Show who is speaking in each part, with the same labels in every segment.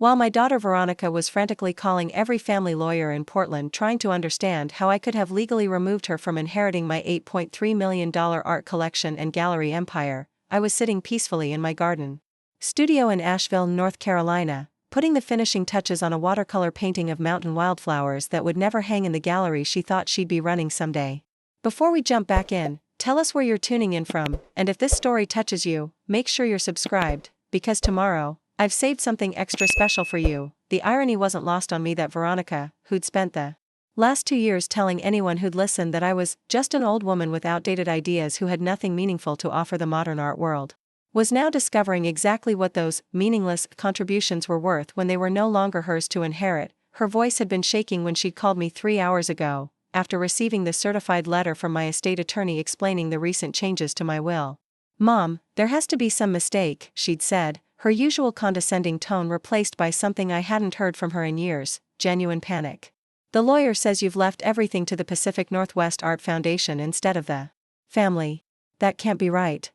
Speaker 1: While my daughter Veronica was frantically calling every family lawyer in Portland trying to understand how I could have legally removed her from inheriting my $8.3 million art collection and gallery empire, I was sitting peacefully in my garden studio in Asheville, North Carolina, putting the finishing touches on a watercolor painting of mountain wildflowers that would never hang in the gallery she thought she'd be running someday. Before we jump back in, tell us where you're tuning in from, and if this story touches you, make sure you're subscribed, because tomorrow, I've saved something extra special for you. The irony wasn't lost on me that Veronica, who'd spent the last 2 years telling anyone who'd listen that I was just an old woman with outdated ideas who had nothing meaningful to offer the modern art world, was now discovering exactly what those meaningless contributions were worth when they were no longer hers to inherit. Her voice had been shaking when she'd called me 3 hours ago, after receiving the certified letter from my estate attorney explaining the recent changes to my will. "Mom, there has to be some mistake," she'd said, her usual condescending tone replaced by something I hadn't heard from her in years, genuine panic. "The lawyer says you've left everything to the Pacific Northwest Art Foundation instead of the family. That can't be right."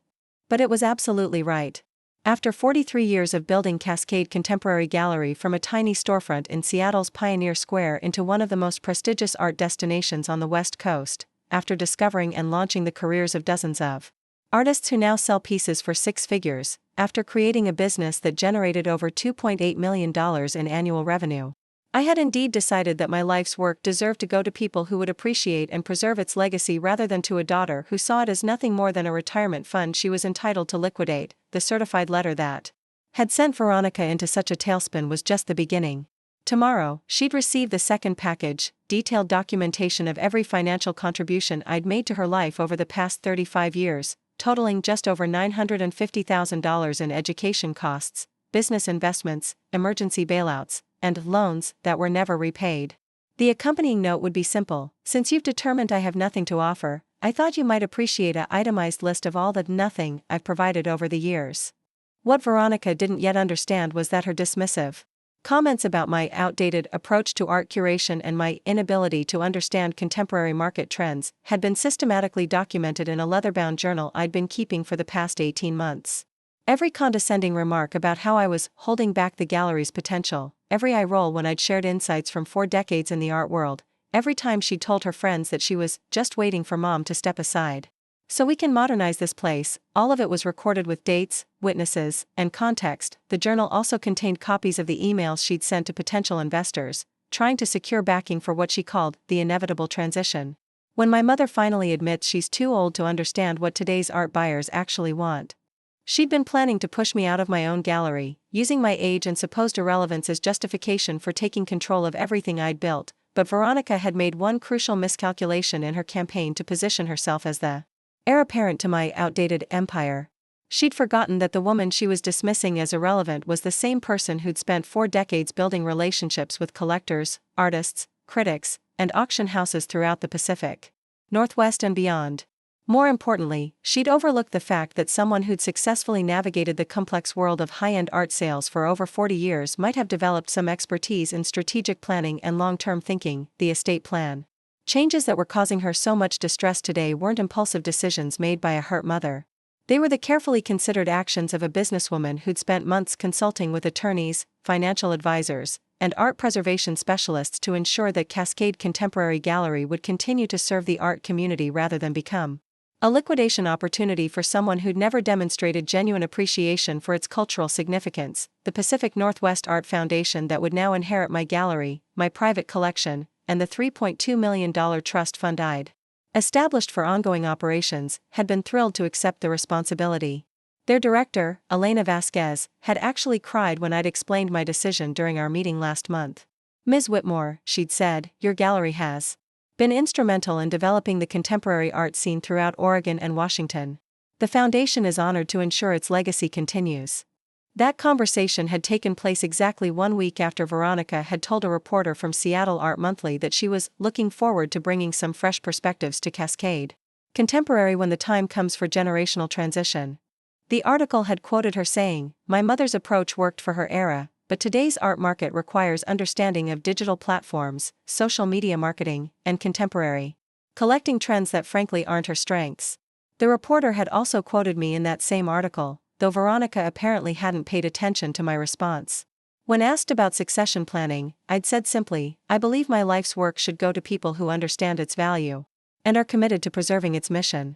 Speaker 1: But it was absolutely right. After 43 years of building Cascade Contemporary Gallery from a tiny storefront in Seattle's Pioneer Square into one of the most prestigious art destinations on the West Coast, after discovering and launching the careers of dozens of artists who now sell pieces for six figures, after creating a business that generated over $2.8 million in annual revenue, I had indeed decided that my life's work deserved to go to people who would appreciate and preserve its legacy rather than to a daughter who saw it as nothing more than a retirement fund she was entitled to liquidate. The certified letter that had sent Veronica into such a tailspin was just the beginning. Tomorrow, she'd receive the second package, detailed documentation of every financial contribution I'd made to her life over the past 35 years, totaling just over $950,000 in education costs, business investments, emergency bailouts, and loans that were never repaid. The accompanying note would be simple: "Since you've determined I have nothing to offer, I thought you might appreciate an itemized list of all the nothing I've provided over the years." What Veronica didn't yet understand was that her dismissive comments about my outdated approach to art curation and my inability to understand contemporary market trends had been systematically documented in a leather-bound journal I'd been keeping for the past 18 months. Every condescending remark about how I was holding back the gallery's potential, every eye roll when I'd shared insights from 4 decades in the art world, every time she'd told her friends that she was just waiting for Mom to step aside so we can modernize this place, all of it was recorded with dates, witnesses, and context. The journal also contained copies of the emails she'd sent to potential investors, trying to secure backing for what she called the inevitable transition. When my mother finally admits she's too old to understand what today's art buyers actually want, she'd been planning to push me out of my own gallery, using my age and supposed irrelevance as justification for taking control of everything I'd built. But Veronica had made one crucial miscalculation in her campaign to position herself as the heir apparent to my outdated empire. She'd forgotten that the woman she was dismissing as irrelevant was the same person who'd spent 4 decades building relationships with collectors, artists, critics, and auction houses throughout the Pacific Northwest and beyond. More importantly, she'd overlooked the fact that someone who'd successfully navigated the complex world of high-end art sales for over 40 years might have developed some expertise in strategic planning and long-term thinking. The estate plan changes that were causing her so much distress today weren't impulsive decisions made by a hurt mother. They were the carefully considered actions of a businesswoman who'd spent months consulting with attorneys, financial advisors, and art preservation specialists to ensure that Cascade Contemporary Gallery would continue to serve the art community rather than become a liquidation opportunity for someone who'd never demonstrated genuine appreciation for its cultural significance. The Pacific Northwest Art Foundation that would now inherit my gallery, my private collection, and the $3.2 million trust fund I'd established for ongoing operations, had been thrilled to accept the responsibility. Their director, Elena Vasquez, had actually cried when I'd explained my decision during our meeting last month. "Ms. Whitmore," she'd said, "your gallery has been instrumental in developing the contemporary art scene throughout Oregon and Washington. The foundation is honored to ensure its legacy continues." That conversation had taken place exactly 1 week after Veronica had told a reporter from Seattle Art Monthly that she was looking forward to bringing some fresh perspectives to Cascade Contemporary when the time comes for generational transition. The article had quoted her saying, "My mother's approach worked for her era, but today's art market requires understanding of digital platforms, social media marketing, and contemporary collecting trends that frankly aren't her strengths." The reporter had also quoted me in that same article, though Veronica apparently hadn't paid attention to my response. When asked about succession planning, I'd said simply, I believe my life's work should go to people who understand its value and are committed to preserving its mission.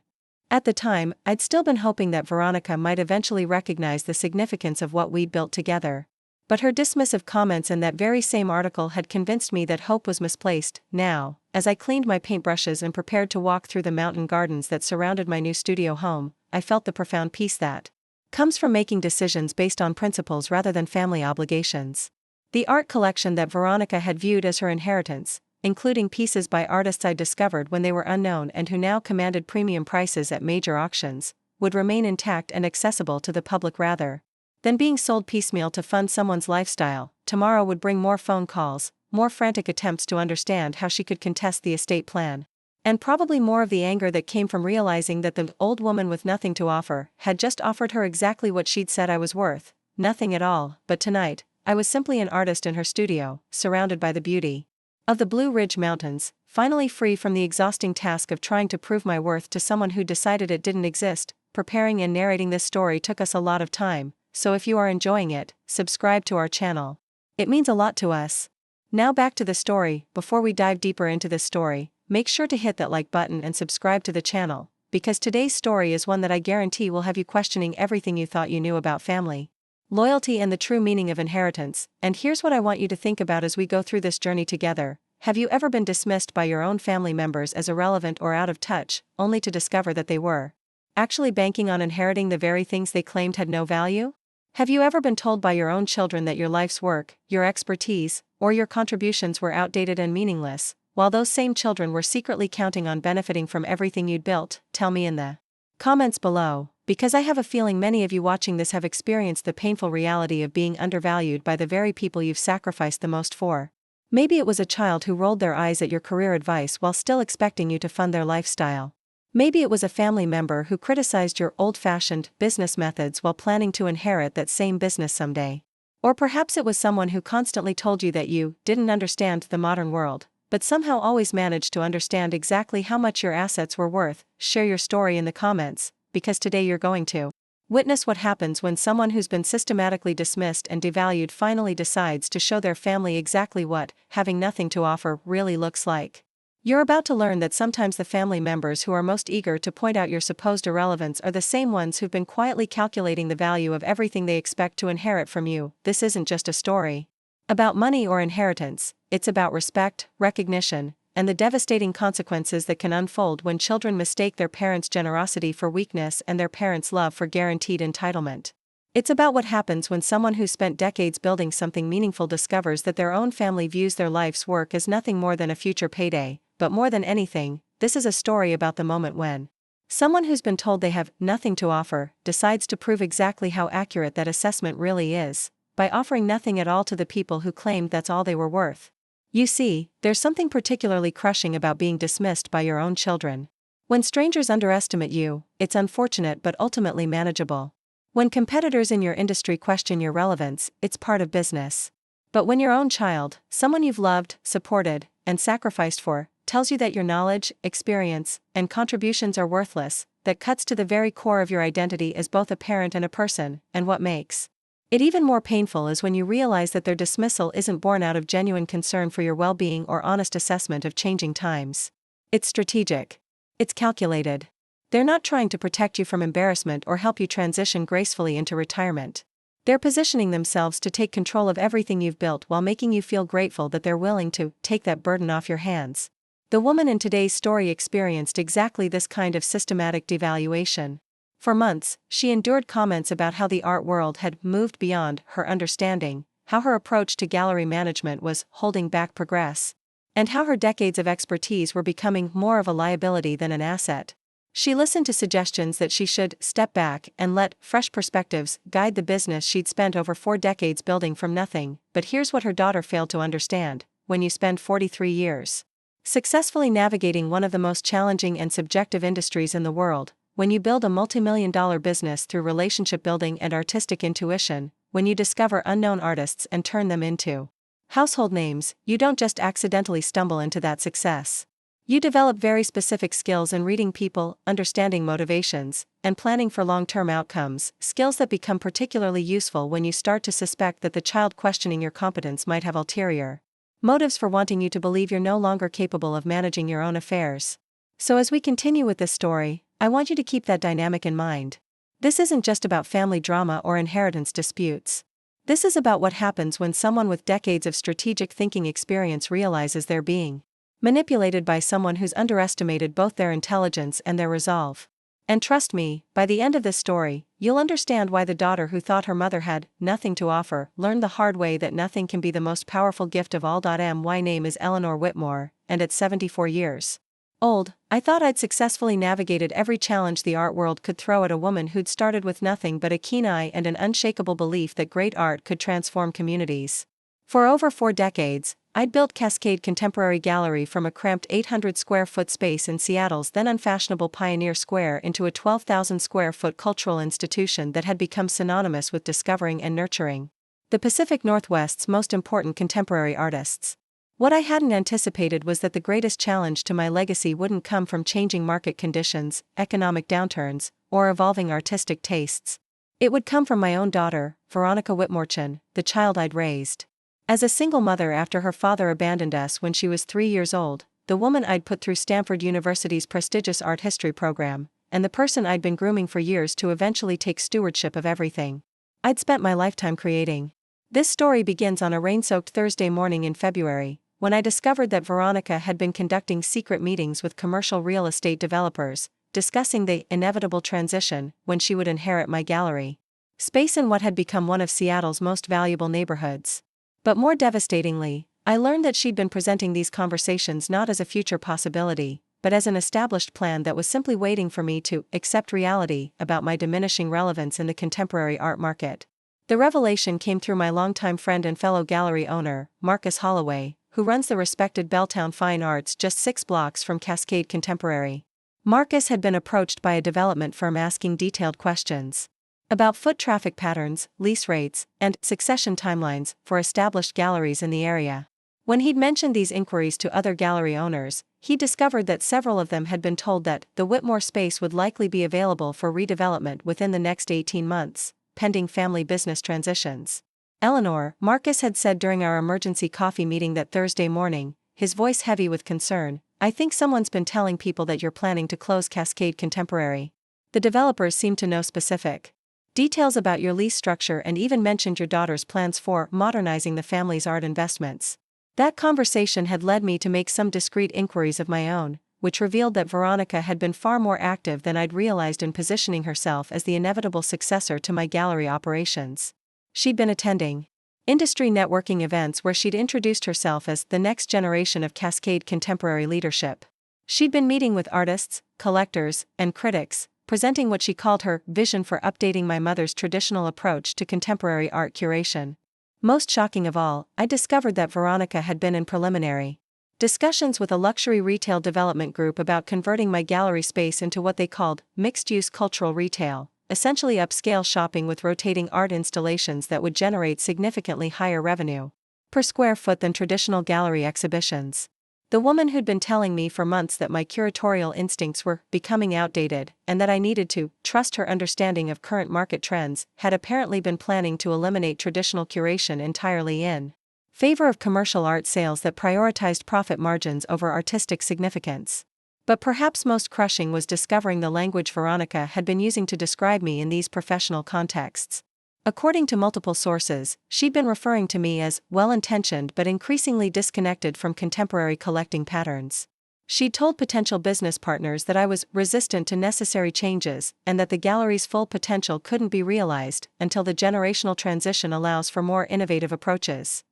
Speaker 1: At the time, I'd still been hoping that Veronica might eventually recognize the significance of what we'd built together. But her dismissive comments in that very same article had convinced me that hope was misplaced. Now, as I cleaned my paintbrushes and prepared to walk through the mountain gardens that surrounded my new studio home, I felt the profound peace that comes from making decisions based on principles rather than family obligations. The art collection that Veronica had viewed as her inheritance, including pieces by artists I discovered when they were unknown and who now commanded premium prices at major auctions, would remain intact and accessible to the public rather than being sold piecemeal to fund someone's lifestyle. Tomorrow would bring more phone calls, more frantic attempts to understand how she could contest the estate plan, and probably more of the anger that came from realizing that the old woman with nothing to offer had just offered her exactly what she'd said I was worth, nothing at all. But tonight, I was simply an artist in her studio, surrounded by the beauty of the Blue Ridge Mountains, finally free from the exhausting task of trying to prove my worth to someone who decided it didn't exist. Preparing and narrating this story took us a lot of time, so if you are enjoying it, subscribe to our channel. It means a lot to us. Now back to the story. Before we dive deeper into this story, make sure to hit that like button and subscribe to the channel, because today's story is one that I guarantee will have you questioning everything you thought you knew about family, loyalty, and the true meaning of inheritance. And here's what I want you to think about as we go through this journey together. Have you ever been dismissed by your own family members as irrelevant or out of touch, only to discover that they were actually banking on inheriting the very things they claimed had no value? Have you ever been told by your own children that your life's work, your expertise, or your contributions were outdated and meaningless, while those same children were secretly counting on benefiting from everything you'd built? Tell me in the comments below, because I have a feeling many of you watching this have experienced the painful reality of being undervalued by the very people you've sacrificed the most for. Maybe it was a child who rolled their eyes at your career advice while still expecting you to fund their lifestyle. Maybe it was a family member who criticized your old-fashioned business methods while planning to inherit that same business someday. Or perhaps it was someone who constantly told you that you didn't understand the modern world, but somehow always managed to understand exactly how much your assets were worth. Share your story in the comments, because today you're going to witness what happens when someone who's been systematically dismissed and devalued finally decides to show their family exactly what having nothing to offer really looks like. You're about to learn that sometimes the family members who are most eager to point out your supposed irrelevance are the same ones who've been quietly calculating the value of everything they expect to inherit from you. This isn't just a story about money or inheritance, it's about respect, recognition, and the devastating consequences that can unfold when children mistake their parents' generosity for weakness and their parents' love for guaranteed entitlement. It's about what happens when someone who spent decades building something meaningful discovers that their own family views their life's work as nothing more than a future payday. But more than anything, this is a story about the moment when someone who's been told they have nothing to offer decides to prove exactly how accurate that assessment really is, by offering nothing at all to the people who claimed that's all they were worth. You see, there's something particularly crushing about being dismissed by your own children. When strangers underestimate you, it's unfortunate but ultimately manageable. When competitors in your industry question your relevance, it's part of business. But when your own child, someone you've loved, supported, and sacrificed for, tells you that your knowledge, experience, and contributions are worthless, that cuts to the very core of your identity as both a parent and a person. And what makes it even more painful is when you realize that their dismissal isn't born out of genuine concern for your well-being or honest assessment of changing times. It's strategic. It's calculated. They're not trying to protect you from embarrassment or help you transition gracefully into retirement. They're positioning themselves to take control of everything you've built while making you feel grateful that they're willing to take that burden off your hands. The woman in today's story experienced exactly this kind of systematic devaluation. For months, she endured comments about how the art world had moved beyond her understanding, how her approach to gallery management was holding back progress, and how her decades of expertise were becoming more of a liability than an asset. She listened to suggestions that she should step back and let fresh perspectives guide the business she'd spent over 4 decades building from nothing. But here's what her daughter failed to understand: when you spend 43 years successfully navigating one of the most challenging and subjective industries in the world, when you build a multi-million-dollar business through relationship building and artistic intuition, when you discover unknown artists and turn them into household names, you don't just accidentally stumble into that success. You develop very specific skills in reading people, understanding motivations, and planning for long-term outcomes, skills that become particularly useful when you start to suspect that the child questioning your competence might have ulterior motives for wanting you to believe you're no longer capable of managing your own affairs. So as we continue with this story, I want you to keep that dynamic in mind. This isn't just about family drama or inheritance disputes. This is about what happens when someone with decades of strategic thinking experience realizes they're being manipulated by someone who's underestimated both their intelligence and their resolve. And trust me, by the end of this story, you'll understand why the daughter who thought her mother had nothing to offer learned the hard way that nothing can be the most powerful gift of all. My name is Eleanor Whitmore, and at 74 years old, I thought I'd successfully navigated every challenge the art world could throw at a woman who'd started with nothing but a keen eye and an unshakable belief that great art could transform communities. For over 4 decades, I'd built Cascade Contemporary Gallery from a cramped 800-square-foot space in Seattle's then unfashionable Pioneer Square into a 12,000-square-foot cultural institution that had become synonymous with discovering and nurturing the Pacific Northwest's most important contemporary artists. What I hadn't anticipated was that the greatest challenge to my legacy wouldn't come from changing market conditions, economic downturns, or evolving artistic tastes. It would come from my own daughter, Veronica Whitmore, the child I'd raised. As a single mother after her father abandoned us when she was 3 years old, the woman I'd put through Stanford University's prestigious art history program, and the person I'd been grooming for years to eventually take stewardship of everything I'd spent my lifetime creating. This story begins on a rain-soaked Thursday morning in February, when I discovered that Veronica had been conducting secret meetings with commercial real estate developers, discussing the inevitable transition when she would inherit my gallery space in what had become one of Seattle's most valuable neighborhoods. But more devastatingly, I learned that she'd been presenting these conversations not as a future possibility, but as an established plan that was simply waiting for me to accept reality about my diminishing relevance in the contemporary art market. The revelation came through my longtime friend and fellow gallery owner, Marcus Holloway, who runs the respected Belltown Fine Arts just 6 blocks from Cascade Contemporary. Marcus had been approached by a development firm asking detailed questions about foot traffic patterns, lease rates, and succession timelines for established galleries in the area. When he'd mentioned these inquiries to other gallery owners, he discovered that several of them had been told that the Whitmore space would likely be available for redevelopment within the next 18 months, pending family business transitions. Eleanor, Marcus had said during our emergency coffee meeting that Thursday morning, his voice heavy with concern, I think someone's been telling people that you're planning to close Cascade Contemporary. The developers seem to know specific details about your lease structure and even mentioned your daughter's plans for modernizing the family's art investments. That conversation had led me to make some discreet inquiries of my own, which revealed that Veronica had been far more active than I'd realized in positioning herself as the inevitable successor to my gallery operations. She'd been attending industry networking events where she'd introduced herself as the next generation of Cascade Contemporary leadership. She'd been meeting with artists, collectors, and critics, presenting what she called her vision for updating my mother's traditional approach to contemporary art curation. Most shocking of all, I discovered that Veronica had been in preliminary discussions with a luxury retail development group about converting my gallery space into what they called mixed-use cultural retail, essentially upscale shopping with rotating art installations that would generate significantly higher revenue per square foot than traditional gallery exhibitions. The woman who'd been telling me for months that my curatorial instincts were becoming outdated and that I needed to trust her understanding of current market trends had apparently been planning to eliminate traditional curation entirely in favor of commercial art sales that prioritized profit margins over artistic significance. But perhaps most crushing was discovering the language Veronica had been using to describe me in these professional contexts. According to multiple sources, she'd been referring to me as well-intentioned but increasingly disconnected from contemporary collecting patterns. She'd told potential business partners that I was resistant to necessary changes and that the gallery's full potential couldn't be realized until the generational transition allows for more innovative approaches.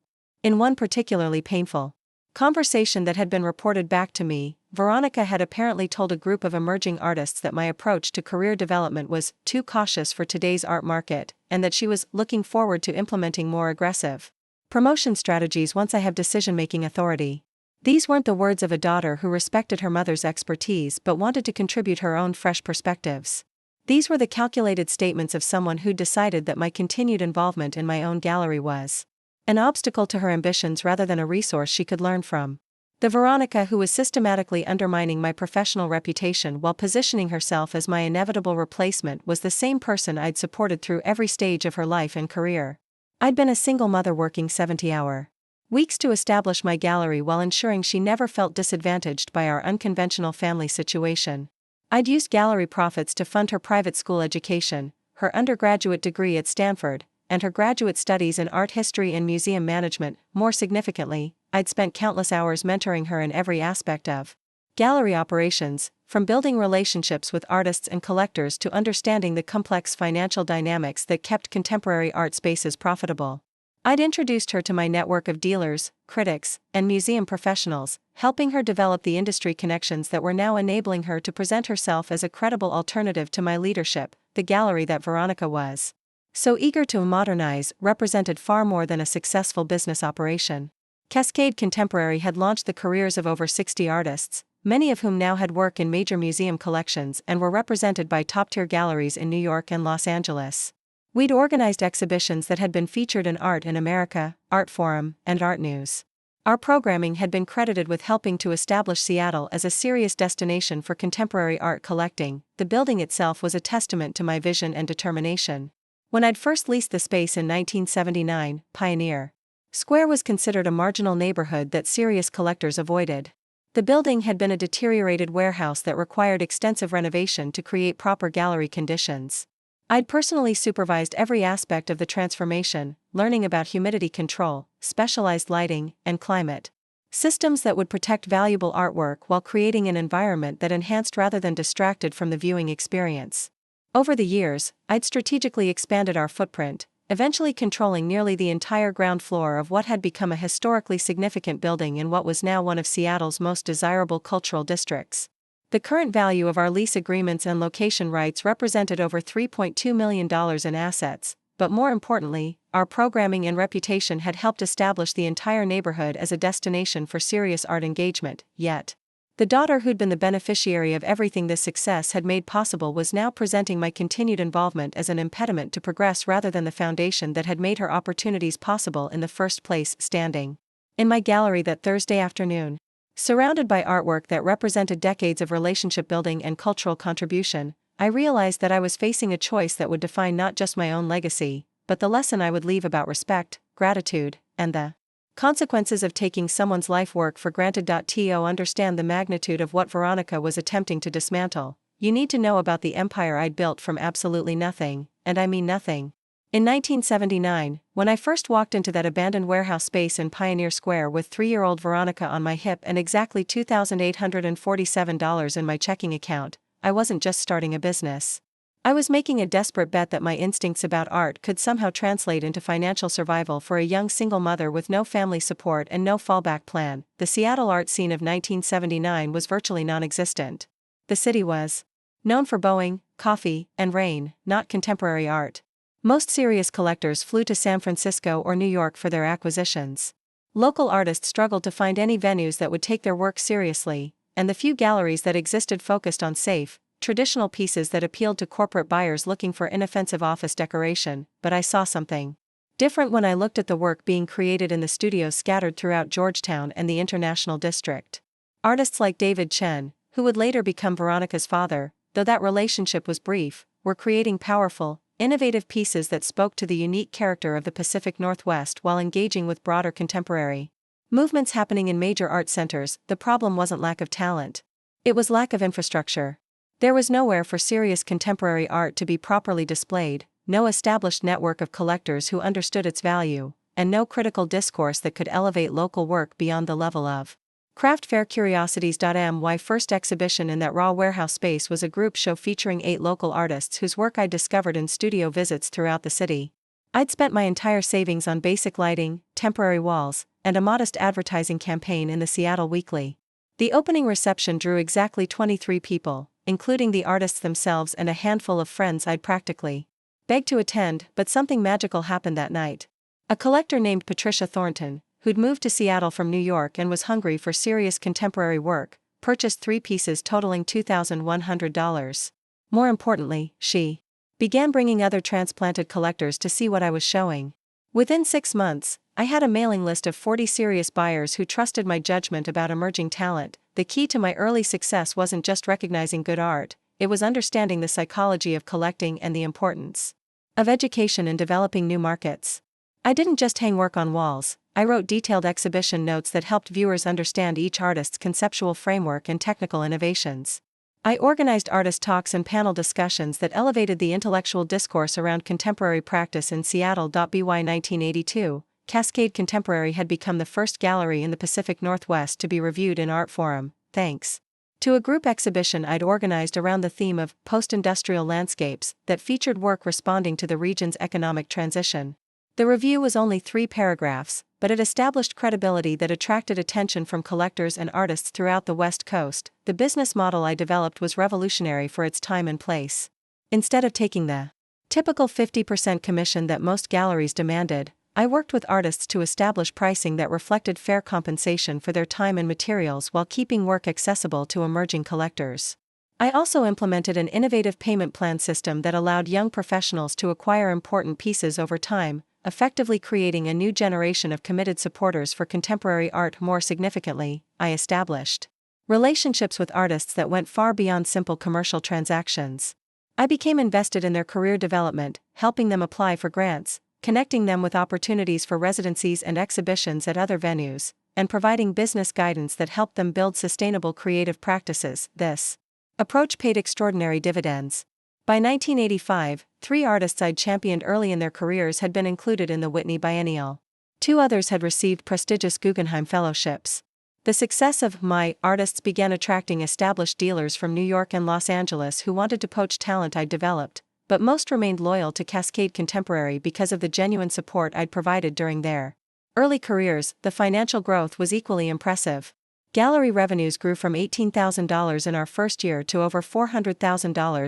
Speaker 1: In one particularly painful conversation that had been reported back to me, Veronica had apparently told a group of emerging artists that my approach to career development was too cautious for today's art market, and that she was looking forward to implementing more aggressive promotion strategies once I have decision-making authority. These weren't the words of a daughter who respected her mother's expertise but wanted to contribute her own fresh perspectives. These were the calculated statements of someone who decided that my continued involvement in my own gallery was an obstacle to her ambitions rather than a resource she could learn from. The Veronica who was systematically undermining my professional reputation while positioning herself as my inevitable replacement was the same person I'd supported through every stage of her life and career. I'd been a single mother working 70-hour weeks to establish my gallery while ensuring she never felt disadvantaged by our unconventional family situation. I'd used gallery profits to fund her private school education, her undergraduate degree at Stanford, and her graduate studies in art history and museum management. More significantly, I'd spent countless hours mentoring her in every aspect of gallery operations, from building relationships with artists and collectors to understanding the complex financial dynamics that kept contemporary art spaces profitable. I'd introduced her to my network of dealers, critics, and museum professionals, helping her develop the industry connections that were now enabling her to present herself as a credible alternative to my leadership. The gallery that Veronica was so eager to modernize represented far more than a successful business operation. Cascade Contemporary had launched the careers of over 60 artists, many of whom now had work in major museum collections and were represented by top-tier galleries in New York and Los Angeles. We'd organized exhibitions that had been featured in Art in America, Art Forum, and Art News. Our programming had been credited with helping to establish Seattle as a serious destination for contemporary art collecting. The building itself was a testament to my vision and determination. When I'd first leased the space in 1979, Pioneer Square was considered a marginal neighborhood that serious collectors avoided. The building had been a deteriorated warehouse that required extensive renovation to create proper gallery conditions. I'd personally supervised every aspect of the transformation, learning about humidity control, specialized lighting, and climate systems that would protect valuable artwork while creating an environment that enhanced rather than distracted from the viewing experience. Over the years, I'd strategically expanded our footprint, eventually controlling nearly the entire ground floor of what had become a historically significant building in what was now one of Seattle's most desirable cultural districts. The current value of our lease agreements and location rights represented over $3.2 million in assets, but more importantly, our programming and reputation had helped establish the entire neighborhood as a destination for serious art engagement. Yet, the daughter who'd been the beneficiary of everything this success had made possible was now presenting my continued involvement as an impediment to progress rather than the foundation that had made her opportunities possible in the first place. Standing in my gallery that Thursday afternoon, surrounded by artwork that represented decades of relationship building and cultural contribution, I realized that I was facing a choice that would define not just my own legacy, but the lesson I would leave about respect, gratitude, and the consequences of taking someone's life work for granted. To understand the magnitude of what Veronica was attempting to dismantle, you need to know about the empire I'd built from absolutely nothing, and I mean nothing. In 1979, when I first walked into that abandoned warehouse space in Pioneer Square with 3-year-old Veronica on my hip and exactly $2,847 in my checking account, I wasn't just starting a business. I was making a desperate bet that my instincts about art could somehow translate into financial survival for a young single mother with no family support and no fallback plan. The Seattle art scene of 1979 was virtually non-existent. The city was known for Boeing, coffee, and rain, not contemporary art. Most serious collectors flew to San Francisco or New York for their acquisitions. Local artists struggled to find any venues that would take their work seriously, and the few galleries that existed focused on safe, traditional pieces that appealed to corporate buyers looking for inoffensive office decoration. But I saw something different when I looked at the work being created in the studios scattered throughout Georgetown and the International District. Artists like David Chen, who would later become Veronica's father, though that relationship was brief, were creating powerful, innovative pieces that spoke to the unique character of the Pacific Northwest while engaging with broader contemporary movements happening in major art centers. The problem wasn't lack of talent. It was lack of infrastructure. There was nowhere for serious contemporary art to be properly displayed, no established network of collectors who understood its value, and no critical discourse that could elevate local work beyond the level of craft fair curiosities. My first exhibition in that raw warehouse space was a group show featuring 8 local artists whose work I'd discovered in studio visits throughout the city. I'd spent my entire savings on basic lighting, temporary walls, and a modest advertising campaign in the Seattle Weekly. The opening reception drew exactly 23 people, including the artists themselves and a handful of friends I'd practically begged to attend, but something magical happened that night. A collector named Patricia Thornton, who'd moved to Seattle from New York and was hungry for serious contemporary work, purchased 3 pieces totaling $2,100. More importantly, she began bringing other transplanted collectors to see what I was showing. Within 6 months, I had a mailing list of 40 serious buyers who trusted my judgment about emerging talent. The key to my early success wasn't just recognizing good art, it was understanding the psychology of collecting and the importance of education in developing new markets. I didn't just hang work on walls, I wrote detailed exhibition notes that helped viewers understand each artist's conceptual framework and technical innovations. I organized artist talks and panel discussions that elevated the intellectual discourse around contemporary practice in Seattle. By 1982, Cascade Contemporary had become the first gallery in the Pacific Northwest to be reviewed in Art Forum, thanks to a group exhibition I'd organized around the theme of post-industrial landscapes that featured work responding to the region's economic transition. The review was only 3 paragraphs, but it established credibility that attracted attention from collectors and artists throughout the West Coast. The business model I developed was revolutionary for its time and place. Instead of taking the typical 50% commission that most galleries demanded, I worked with artists to establish pricing that reflected fair compensation for their time and materials while keeping work accessible to emerging collectors. I also implemented an innovative payment plan system that allowed young professionals to acquire important pieces over time, effectively creating a new generation of committed supporters for contemporary art. More significantly, I established relationships with artists that went far beyond simple commercial transactions. I became invested in their career development, helping them apply for grants, connecting them with opportunities for residencies and exhibitions at other venues, and providing business guidance that helped them build sustainable creative practices. This approach paid extraordinary dividends. By 1985, 3 artists I'd championed early in their careers had been included in the Whitney Biennial. 2 others had received prestigious Guggenheim fellowships. The success of my artists began attracting established dealers from New York and Los Angeles who wanted to poach talent I'd developed, but most remained loyal to Cascade Contemporary because of the genuine support I'd provided during their early careers. The financial growth was equally impressive. Gallery revenues grew from $18,000 in our first year to over $400,000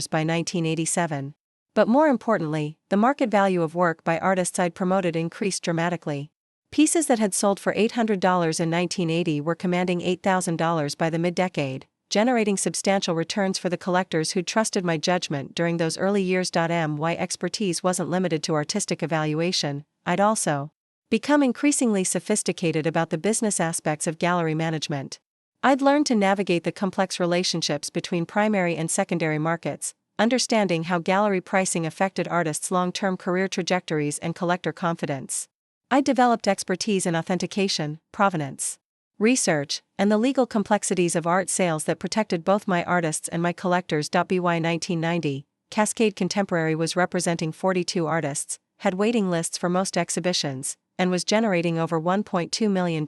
Speaker 1: by 1987. But more importantly, the market value of work by artists I'd promoted increased dramatically. Pieces that had sold for $800 in 1980 were commanding $8,000 by the mid-decade, generating substantial returns for the collectors who'd trusted my judgment during those early years. My expertise wasn't limited to artistic evaluation, I'd also become increasingly sophisticated about the business aspects of gallery management. I'd learned to navigate the complex relationships between primary and secondary markets, understanding how gallery pricing affected artists' long-term career trajectories and collector confidence. I developed expertise in authentication, provenance research, and the legal complexities of art sales that protected both my artists and my collectors. By 1990, Cascade Contemporary was representing 42 artists, had waiting lists for most exhibitions, and was generating over $1.2 million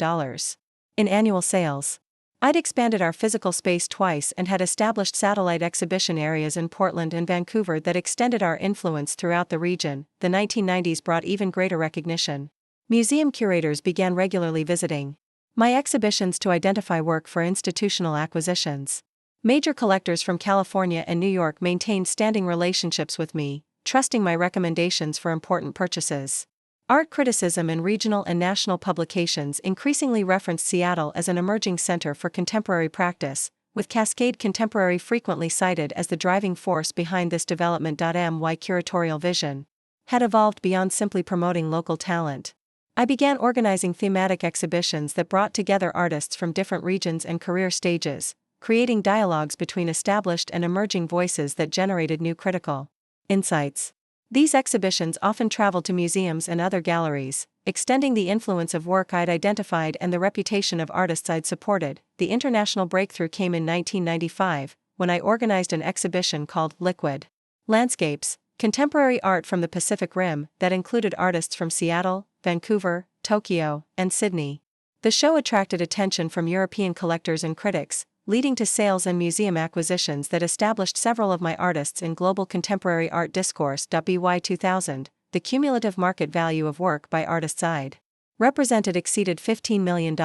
Speaker 1: in annual sales. I'd expanded our physical space twice and had established satellite exhibition areas in Portland and Vancouver that extended our influence throughout the region. The 1990s brought even greater recognition. Museum curators began regularly visiting my exhibitions to identify work for institutional acquisitions. Major collectors from California and New York maintained standing relationships with me, trusting my recommendations for important purchases. Art criticism in regional and national publications increasingly referenced Seattle as an emerging center for contemporary practice, with Cascade Contemporary frequently cited as the driving force behind this development. My curatorial vision had evolved beyond simply promoting local talent. I began organizing thematic exhibitions that brought together artists from different regions and career stages, creating dialogues between established and emerging voices that generated new critical insights. These exhibitions often traveled to museums and other galleries, extending the influence of work I'd identified and the reputation of artists I'd supported. The international breakthrough came in 1995, when I organized an exhibition called Liquid Landscapes, Contemporary Art from the Pacific Rim, that included artists from Seattle, Vancouver, Tokyo, and Sydney. The show attracted attention from European collectors and critics, leading to sales and museum acquisitions that established several of my artists in global contemporary art discourse. By 2000, the cumulative market value of work by artists I'd represented exceeded $15 million.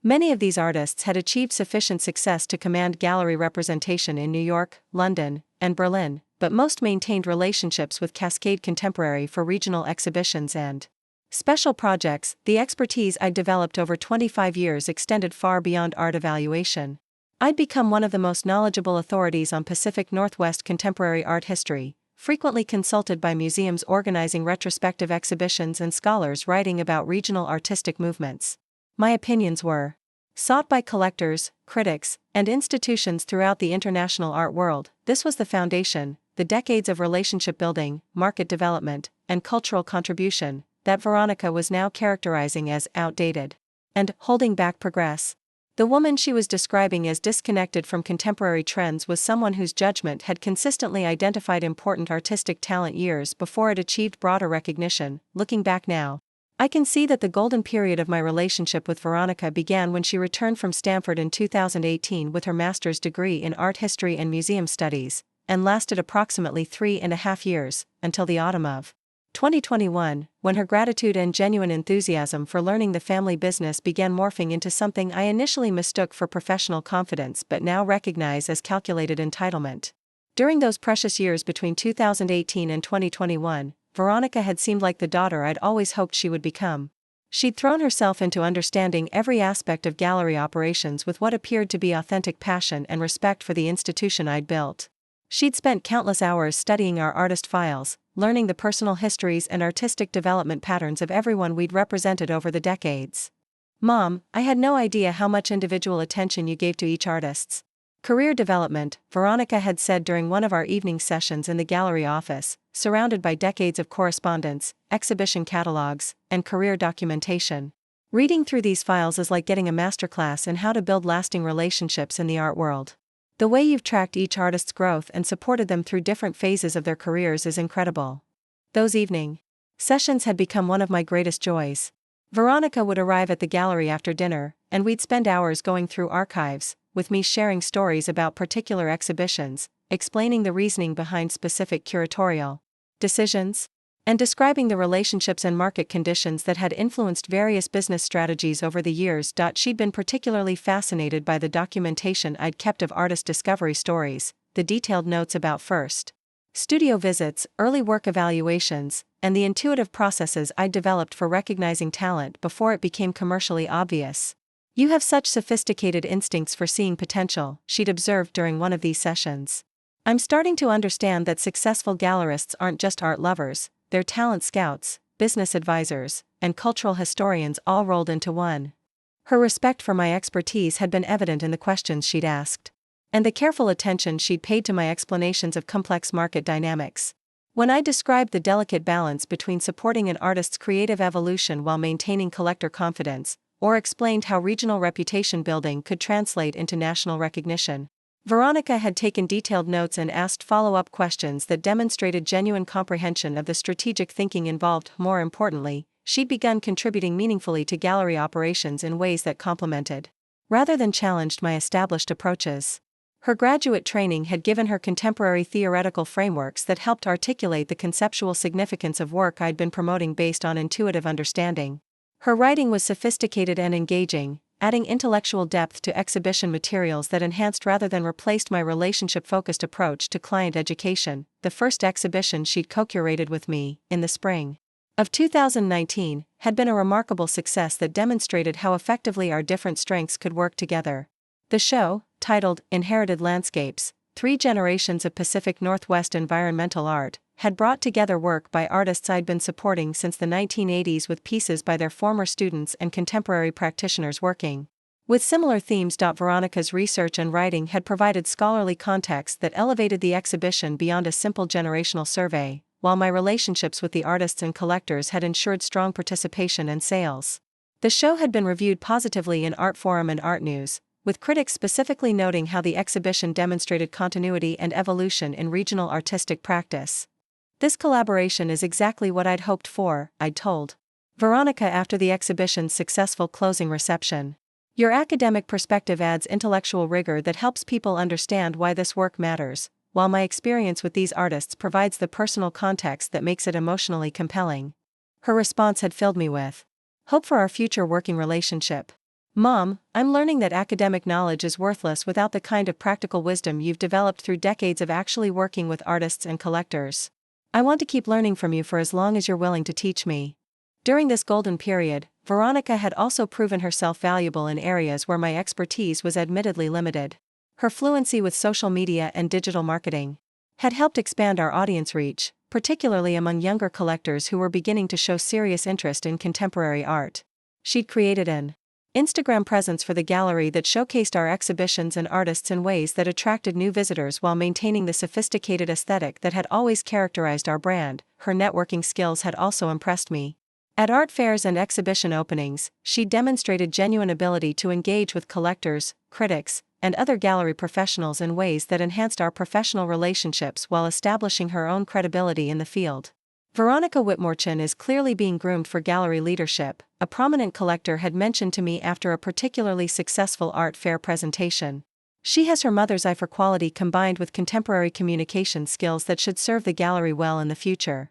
Speaker 1: Many of these artists had achieved sufficient success to command gallery representation in New York, London, and Berlin, but most maintained relationships with Cascade Contemporary for regional exhibitions and special projects. The expertise I'd developed over 25 years extended far beyond art evaluation. I'd become one of the most knowledgeable authorities on Pacific Northwest contemporary art history, frequently consulted by museums organizing retrospective exhibitions and scholars writing about regional artistic movements. My opinions were sought by collectors, critics, and institutions throughout the international art world. This was the foundation, the decades of relationship building, market development, and cultural contribution that Veronica was now characterizing as outdated and holding back progress. The woman she was describing as disconnected from contemporary trends was someone whose judgment had consistently identified important artistic talent years before it achieved broader recognition. Looking back now, I can see that the golden period of my relationship with Veronica began when she returned from Stanford in 2018 with her master's degree in art history and museum studies, and lasted approximately 3.5 years, until the autumn of 2021, when her gratitude and genuine enthusiasm for learning the family business began morphing into something I initially mistook for professional confidence but now recognize as calculated entitlement. During those precious years between 2018 and 2021, Veronica had seemed like the daughter I'd always hoped she would become. She'd thrown herself into understanding every aspect of gallery operations with what appeared to be authentic passion and respect for the institution I'd built. She'd spent countless hours studying our artist files, learning the personal histories and artistic development patterns of everyone we'd represented over the decades. "Mom, I had no idea how much individual attention you gave to each artist's career development," Veronica had said during one of our evening sessions in the gallery office, surrounded by decades of correspondence, exhibition catalogs, and career documentation. "Reading through these files is like getting a masterclass in how to build lasting relationships in the art world. The way you've tracked each artist's growth and supported them through different phases of their careers is incredible." Those evening sessions had become one of my greatest joys. Veronica would arrive at the gallery after dinner, and we'd spend hours going through archives, with me sharing stories about particular exhibitions, explaining the reasoning behind specific curatorial decisions, and describing the relationships and market conditions that had influenced various business strategies over the years. She'd been particularly fascinated by the documentation I'd kept of artist discovery stories, the detailed notes about first studio visits, early work evaluations, and the intuitive processes I'd developed for recognizing talent before it became commercially obvious. "You have such sophisticated instincts for seeing potential," she'd observed during one of these sessions. "I'm starting to understand that successful gallerists aren't just art lovers, they're talent scouts, business advisors, and cultural historians all rolled into one." Her respect for my expertise had been evident in the questions she'd asked, and the careful attention she'd paid to my explanations of complex market dynamics. When I described the delicate balance between supporting an artist's creative evolution while maintaining collector confidence, or explained how regional reputation building could translate into national recognition, Veronica had taken detailed notes and asked follow-up questions that demonstrated genuine comprehension of the strategic thinking involved. More importantly, she'd begun contributing meaningfully to gallery operations in ways that complemented, rather than challenged, my established approaches. Her graduate training had given her contemporary theoretical frameworks that helped articulate the conceptual significance of work I'd been promoting based on intuitive understanding. Her writing was sophisticated and engaging, adding intellectual depth to exhibition materials that enhanced rather than replaced my relationship-focused approach to client education. The first exhibition she'd co-curated with me, in the spring of 2019, had been a remarkable success that demonstrated how effectively our different strengths could work together. The show, titled Inherited Landscapes, 3 Generations of Pacific Northwest Environmental Art, had brought together work by artists I'd been supporting since the 1980s with pieces by their former students and contemporary practitioners working with similar themes. Veronica's research and writing had provided scholarly context that elevated the exhibition beyond a simple generational survey, while my relationships with the artists and collectors had ensured strong participation and sales. The show had been reviewed positively in Artforum and Art News, with critics specifically noting how the exhibition demonstrated continuity and evolution in regional artistic practice. "This collaboration is exactly what I'd hoped for," I'd told Veronica after the exhibition's successful closing reception. "Your academic perspective adds intellectual rigor that helps people understand why this work matters, while my experience with these artists provides the personal context that makes it emotionally compelling." Her response had filled me with hope for our future working relationship. "Mom, I'm learning that academic knowledge is worthless without the kind of practical wisdom you've developed through decades of actually working with artists and collectors. I want to keep learning from you for as long as you're willing to teach me." During this golden period, Veronica had also proven herself valuable in areas where my expertise was admittedly limited. Her fluency with social media and digital marketing, had helped expand our audience reach, particularly among younger collectors who were beginning to show serious interest in contemporary art. She'd created an Instagram presence for the gallery that showcased our exhibitions and artists in ways that attracted new visitors while maintaining the sophisticated aesthetic that had always characterized our brand. Her networking skills had also impressed me. At art fairs and exhibition openings, she demonstrated genuine ability to engage with collectors, critics, and other gallery professionals in ways that enhanced our professional relationships while establishing her own credibility in the field. Veronica Whitmorchan is clearly being groomed for gallery leadership, a prominent collector had mentioned to me after a particularly successful art fair presentation. She has her mother's eye for quality combined with contemporary communication skills that should serve the gallery well in the future.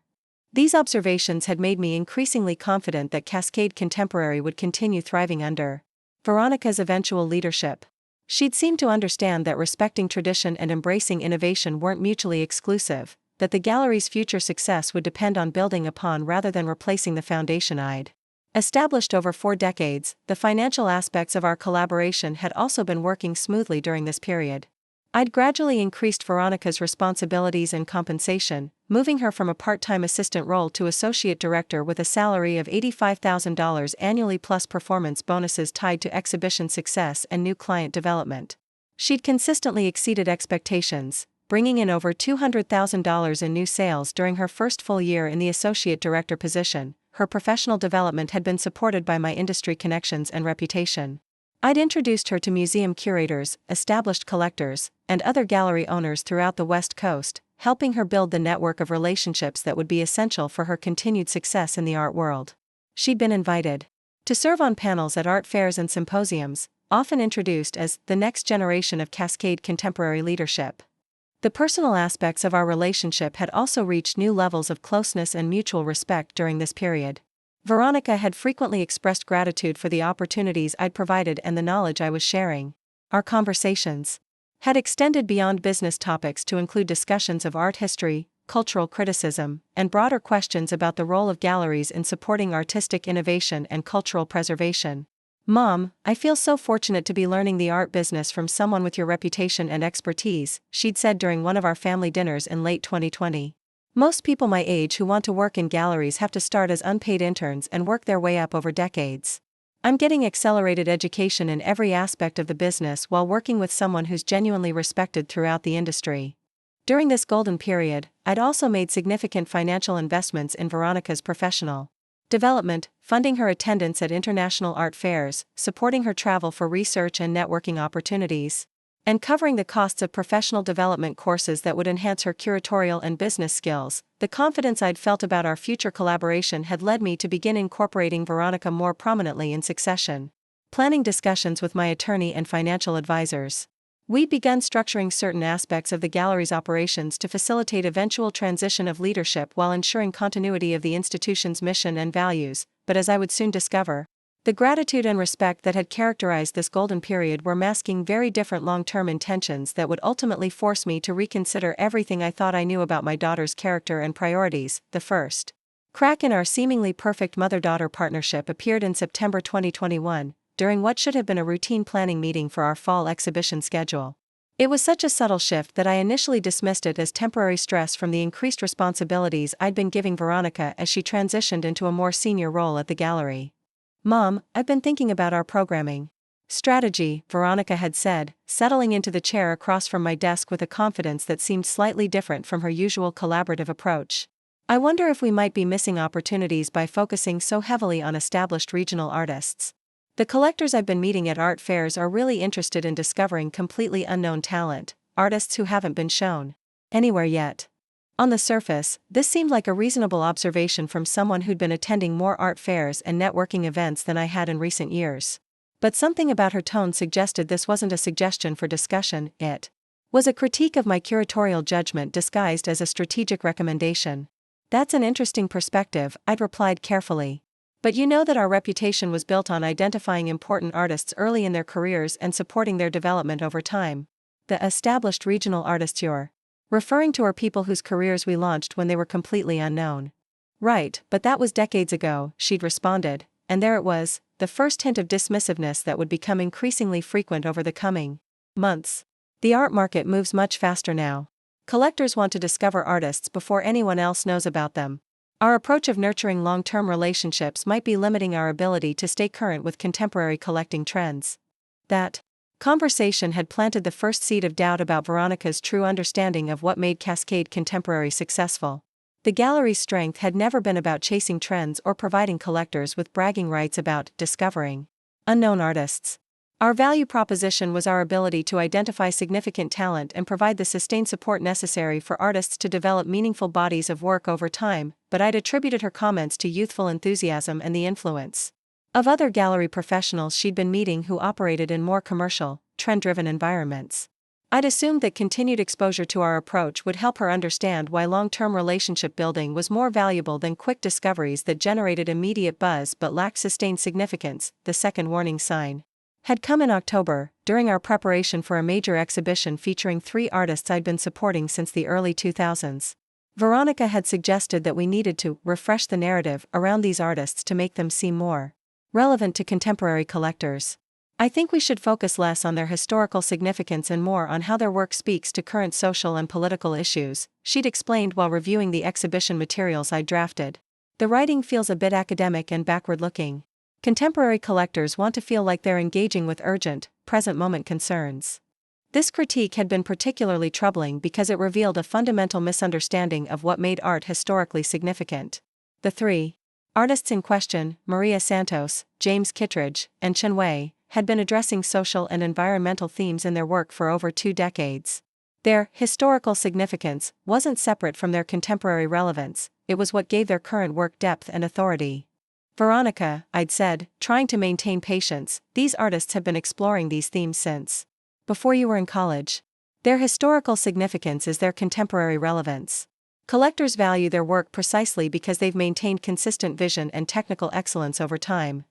Speaker 1: These observations had made me increasingly confident that Cascade Contemporary would continue thriving under Veronica's eventual leadership. She'd seemed to understand that respecting tradition and embracing innovation weren't mutually exclusive, that the gallery's future success would depend on building upon rather than replacing the foundation I'd established over 4 decades. The financial aspects of our collaboration had also been working smoothly during this period. I'd gradually increased Veronica's responsibilities and compensation, moving her from a part-time assistant role to associate director with a salary of $85,000 annually plus performance bonuses tied to exhibition success and new client development. She'd consistently exceeded expectations, bringing in over $200,000 in new sales during her first full year in the associate director position. Her professional development had been supported by my industry connections and reputation. I'd introduced her to museum curators, established collectors, and other gallery owners throughout the West Coast, helping her build the network of relationships that would be essential for her continued success in the art world. She'd been invited to serve on panels at art fairs and symposiums, often introduced as the next generation of Cascade Contemporary leadership. The personal aspects of our relationship had also reached new levels of closeness and mutual respect during this period. Veronica had frequently expressed gratitude for the opportunities I'd provided and the knowledge I was sharing. Our conversations had extended beyond business topics to include discussions of art history, cultural criticism, and broader questions about the role of galleries in supporting artistic innovation and cultural preservation. "Mom, I feel so fortunate to be learning the art business from someone with your reputation and expertise," she'd said during one of our family dinners in late 2020. "Most people my age who want to work in galleries have to start as unpaid interns and work their way up over decades. I'm getting accelerated education in every aspect of the business while working with someone who's genuinely respected throughout the industry." During this golden period, I'd also made significant financial investments in Veronica's professional development, funding her attendance at international art fairs, supporting her travel for research and networking opportunities, and covering the costs of professional development courses that would enhance her curatorial and business skills. The confidence I'd felt about our future collaboration had led me to begin incorporating Veronica more prominently in succession planning discussions with my attorney and financial advisors. We'd begun structuring certain aspects of the gallery's operations to facilitate eventual transition of leadership while ensuring continuity of the institution's mission and values, but as I would soon discover, the gratitude and respect that had characterized this golden period were masking very different long-term intentions that would ultimately force me to reconsider everything I thought I knew about my daughter's character and priorities. The first crack in our seemingly perfect mother-daughter partnership appeared in September 2021, during what should have been a routine planning meeting for our fall exhibition schedule. It was such a subtle shift that I initially dismissed it as temporary stress from the increased responsibilities I'd been giving Veronica as she transitioned into a more senior role at the gallery. "Mom, I've been thinking about our programming strategy," Veronica had said, settling into the chair across from my desk with a confidence that seemed slightly different from her usual collaborative approach. "I wonder if we might be missing opportunities by focusing so heavily on established regional artists. The collectors I've been meeting at art fairs are really interested in discovering completely unknown talent, artists who haven't been shown anywhere yet." On the surface, this seemed like a reasonable observation from someone who'd been attending more art fairs and networking events than I had in recent years. But something about her tone suggested this wasn't a suggestion for discussion, it was a critique of my curatorial judgment disguised as a strategic recommendation. "That's an interesting perspective," I'd replied carefully. "But you know that our reputation was built on identifying important artists early in their careers and supporting their development over time. The established regional artists you're referring to are people whose careers we launched when they were completely unknown." "Right, but that was decades ago," she'd responded, and there it was, the first hint of dismissiveness that would become increasingly frequent over the coming months. "The art market moves much faster now. Collectors want to discover artists before anyone else knows about them. Our approach of nurturing long-term relationships might be limiting our ability to stay current with contemporary collecting trends. That conversation had planted the first seed of doubt about Veronica's true understanding of what made Cascade Contemporary successful. The gallery's strength had never been about chasing trends or providing collectors with bragging rights about discovering unknown artists. Our value proposition was our ability to identify significant talent and provide the sustained support necessary for artists to develop meaningful bodies of work over time, but I'd attributed her comments to youthful enthusiasm and the influence of other gallery professionals she'd been meeting who operated in more commercial, trend-driven environments. I'd assumed that continued exposure to our approach would help her understand why long-term relationship building was more valuable than quick discoveries that generated immediate buzz but lacked sustained significance. The second warning sign had come in October, during our preparation for a major exhibition featuring 3 artists I'd been supporting since the early 2000s. Veronica had suggested that we needed to refresh the narrative around these artists to make them seem more relevant to contemporary collectors. I think we should focus less on their historical significance and more on how their work speaks to current social and political issues, she'd explained while reviewing the exhibition materials I'd drafted. The writing feels a bit academic and backward-looking. Contemporary collectors want to feel like they're engaging with urgent, present-moment concerns. This critique had been particularly troubling because it revealed a fundamental misunderstanding of what made art historically significant. The 3 artists in question, Maria Santos, James Kittredge, and Chen Wei, had been addressing social and environmental themes in their work for over 2 decades. Their historical significance wasn't separate from their contemporary relevance, it was what gave their current work depth and authority. Veronica, I'd said, trying to maintain patience, these artists have been exploring these themes since before you were in college. Their historical significance is their contemporary relevance. Collectors value their work precisely because they've maintained consistent vision and technical excellence over time.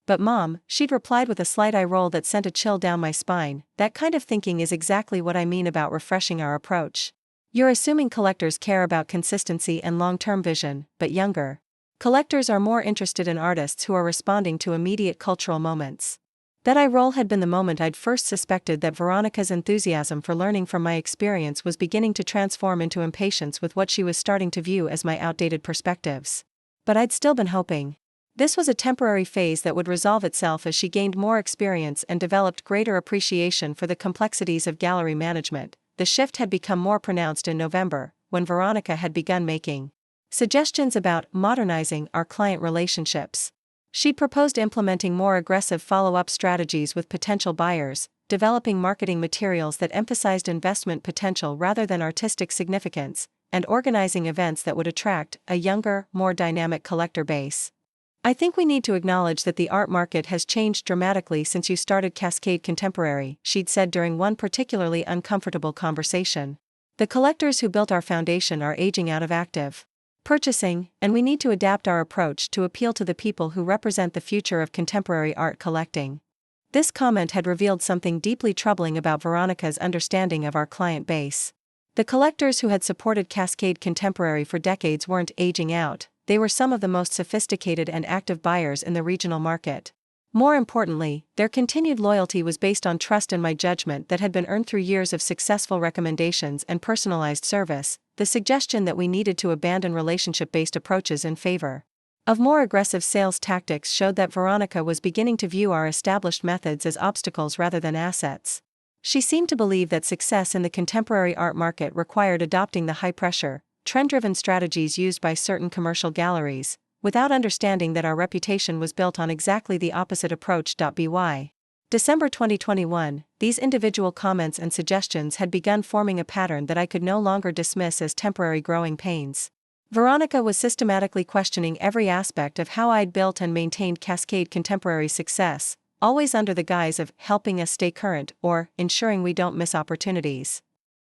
Speaker 1: But Mom, she'd replied with a slight eye roll that sent a chill down my spine, that kind of thinking is exactly what I mean about refreshing our approach. You're assuming collectors care about consistency and long-term vision, but younger collectors are more interested in artists who are responding to immediate cultural moments. That eye roll had been the moment I'd first suspected that Veronica's enthusiasm for learning from my experience was beginning to transform into impatience with what she was starting to view as my outdated perspectives. But I'd still been hoping this was a temporary phase that would resolve itself as she gained more experience and developed greater appreciation for the complexities of gallery management. The shift had become more pronounced in November, when Veronica had begun making suggestions about modernizing our client relationships. She'd proposed implementing more aggressive follow-up strategies with potential buyers, developing marketing materials that emphasized investment potential rather than artistic significance, and organizing events that would attract a younger, more dynamic collector base. I think we need to acknowledge that the art market has changed dramatically since you started Cascade Contemporary, she'd said during one particularly uncomfortable conversation. The collectors who built our foundation are aging out of active purchasing, and we need to adapt our approach to appeal to the people who represent the future of contemporary art collecting. This comment had revealed something deeply troubling about Veronica's understanding of our client base. The collectors who had supported Cascade Contemporary for decades weren't aging out, they were some of the most sophisticated and active buyers in the regional market. More importantly, their continued loyalty was based on trust in my judgment that had been earned through years of successful recommendations and personalized service. The suggestion that we needed to abandon relationship-based approaches in favor of more aggressive sales tactics showed that Veronica was beginning to view our established methods as obstacles rather than assets. She seemed to believe that success in the contemporary art market required adopting the high-pressure, trend-driven strategies used by certain commercial galleries, without understanding that our reputation was built on exactly the opposite approach. By December 2021, these individual comments and suggestions had begun forming a pattern that I could no longer dismiss as temporary growing pains. Veronica was systematically questioning every aspect of how I'd built and maintained Cascade Contemporary success, always under the guise of helping us stay current or ensuring we don't miss opportunities.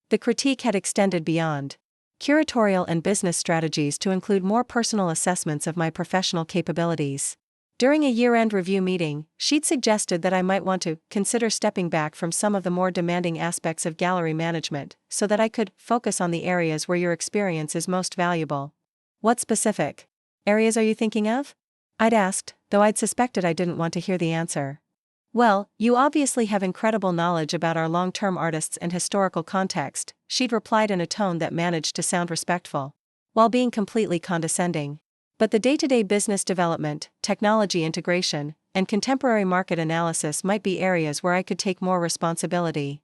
Speaker 1: The critique had extended beyond curatorial and business strategies to include more personal assessments of my professional capabilities. During a year-end review meeting, she'd suggested that I might want to consider stepping back from some of the more demanding aspects of gallery management, so that I could focus on the areas where your experience is most valuable. What specific areas are you thinking of? I'd asked, though I'd suspected I didn't want to hear the answer. "Well, you obviously have incredible knowledge about our long-term artists and historical context," she'd replied in a tone that managed to sound respectful, while being completely condescending. But the day-to-day business development, technology integration, and contemporary market analysis might be areas where I could take more responsibility.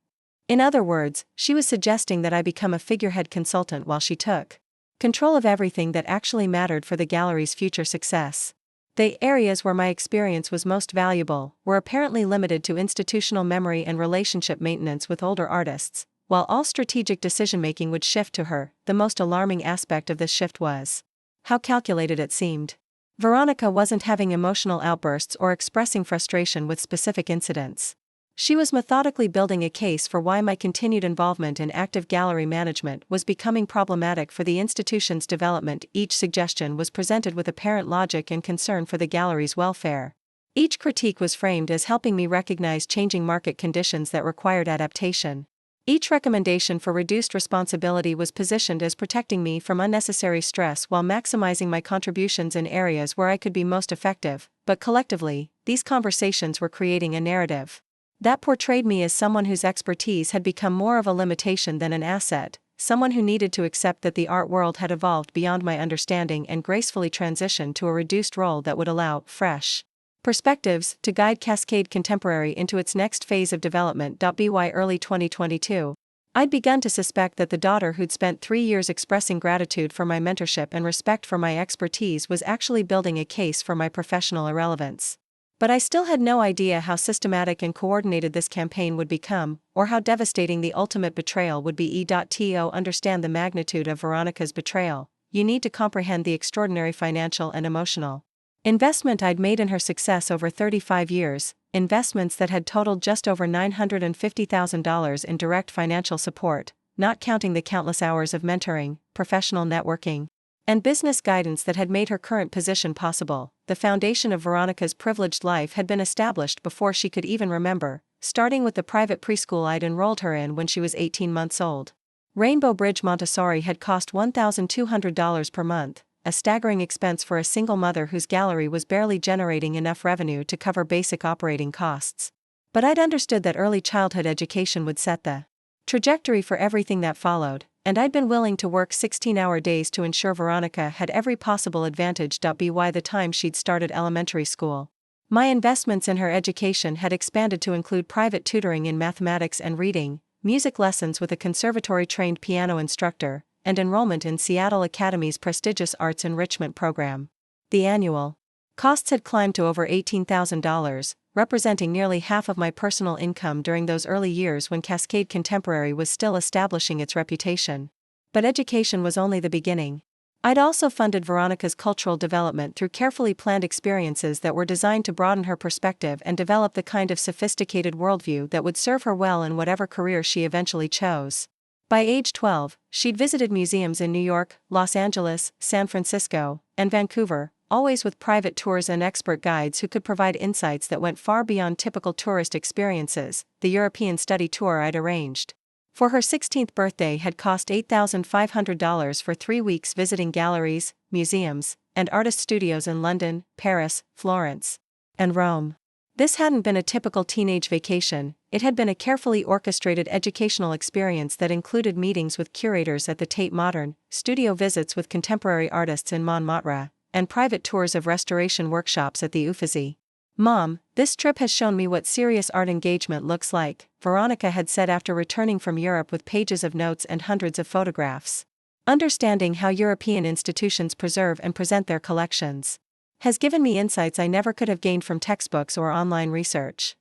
Speaker 1: In other words, she was suggesting that I become a figurehead consultant while she took control of everything that actually mattered for the gallery's future success. The areas where my experience was most valuable were apparently limited to institutional memory and relationship maintenance with older artists, while all strategic decision-making would shift to her. The most alarming aspect of this shift was how calculated it seemed. Veronica wasn't having emotional outbursts or expressing frustration with specific incidents. She was methodically building a case for why my continued involvement in active gallery management was becoming problematic for the institution's development. Each suggestion was presented with apparent logic and concern for the gallery's welfare. Each critique was framed as helping me recognize changing market conditions that required adaptation. Each recommendation for reduced responsibility was positioned as protecting me from unnecessary stress while maximizing my contributions in areas where I could be most effective. But collectively, these conversations were creating a narrative that portrayed me as someone whose expertise had become more of a limitation than an asset, someone who needed to accept that the art world had evolved beyond my understanding and gracefully transition to a reduced role that would allow fresh perspectives to guide Cascade Contemporary into its next phase of development. By early 2022, I'd begun to suspect that the daughter who'd spent 3 years expressing gratitude for my mentorship and respect for my expertise was actually building a case for my professional irrelevance. But I still had no idea how systematic and coordinated this campaign would become, or how devastating the ultimate betrayal would be. To understand the magnitude of Veronica's betrayal, you need to comprehend the extraordinary financial and emotional investment I'd made in her success over 35 years, investments that had totaled just over $950,000 in direct financial support, not counting the countless hours of mentoring, professional networking, and business guidance that had made her current position possible. The foundation of Veronica's privileged life had been established before she could even remember, starting with the private preschool I'd enrolled her in when she was 18 months old. Rainbow Bridge Montessori had cost $1,200 per month, a staggering expense for a single mother whose gallery was barely generating enough revenue to cover basic operating costs. But I'd understood that early childhood education would set the trajectory for everything that followed, and I'd been willing to work 16-hour days to ensure Veronica had every possible advantage. By the time she'd started elementary school, my investments in her education had expanded to include private tutoring in mathematics and reading, music lessons with a conservatory-trained piano instructor, and enrollment in Seattle Academy's prestigious arts enrichment program. The annual costs had climbed to over $18,000, representing nearly half of my personal income during those early years when Cascade Contemporary was still establishing its reputation. But education was only the beginning. I'd also funded Veronica's cultural development through carefully planned experiences that were designed to broaden her perspective and develop the kind of sophisticated worldview that would serve her well in whatever career she eventually chose. By age 12, she'd visited museums in New York, Los Angeles, San Francisco, and Vancouver, always with private tours and expert guides who could provide insights that went far beyond typical tourist experiences. The European study tour I'd arranged for her 16th birthday had cost $8,500 for 3 weeks visiting galleries, museums, and artist studios in London, Paris, Florence, and Rome. This hadn't been a typical teenage vacation, it had been a carefully orchestrated educational experience that included meetings with curators at the Tate Modern, studio visits with contemporary artists in Montmartre, and private tours of restoration workshops at the Uffizi. "Mom, this trip has shown me what serious art engagement looks like," Veronica had said after returning from Europe with pages of notes and hundreds of photographs. "Understanding how European institutions preserve and present their collections has given me insights I never could have gained from textbooks or online research."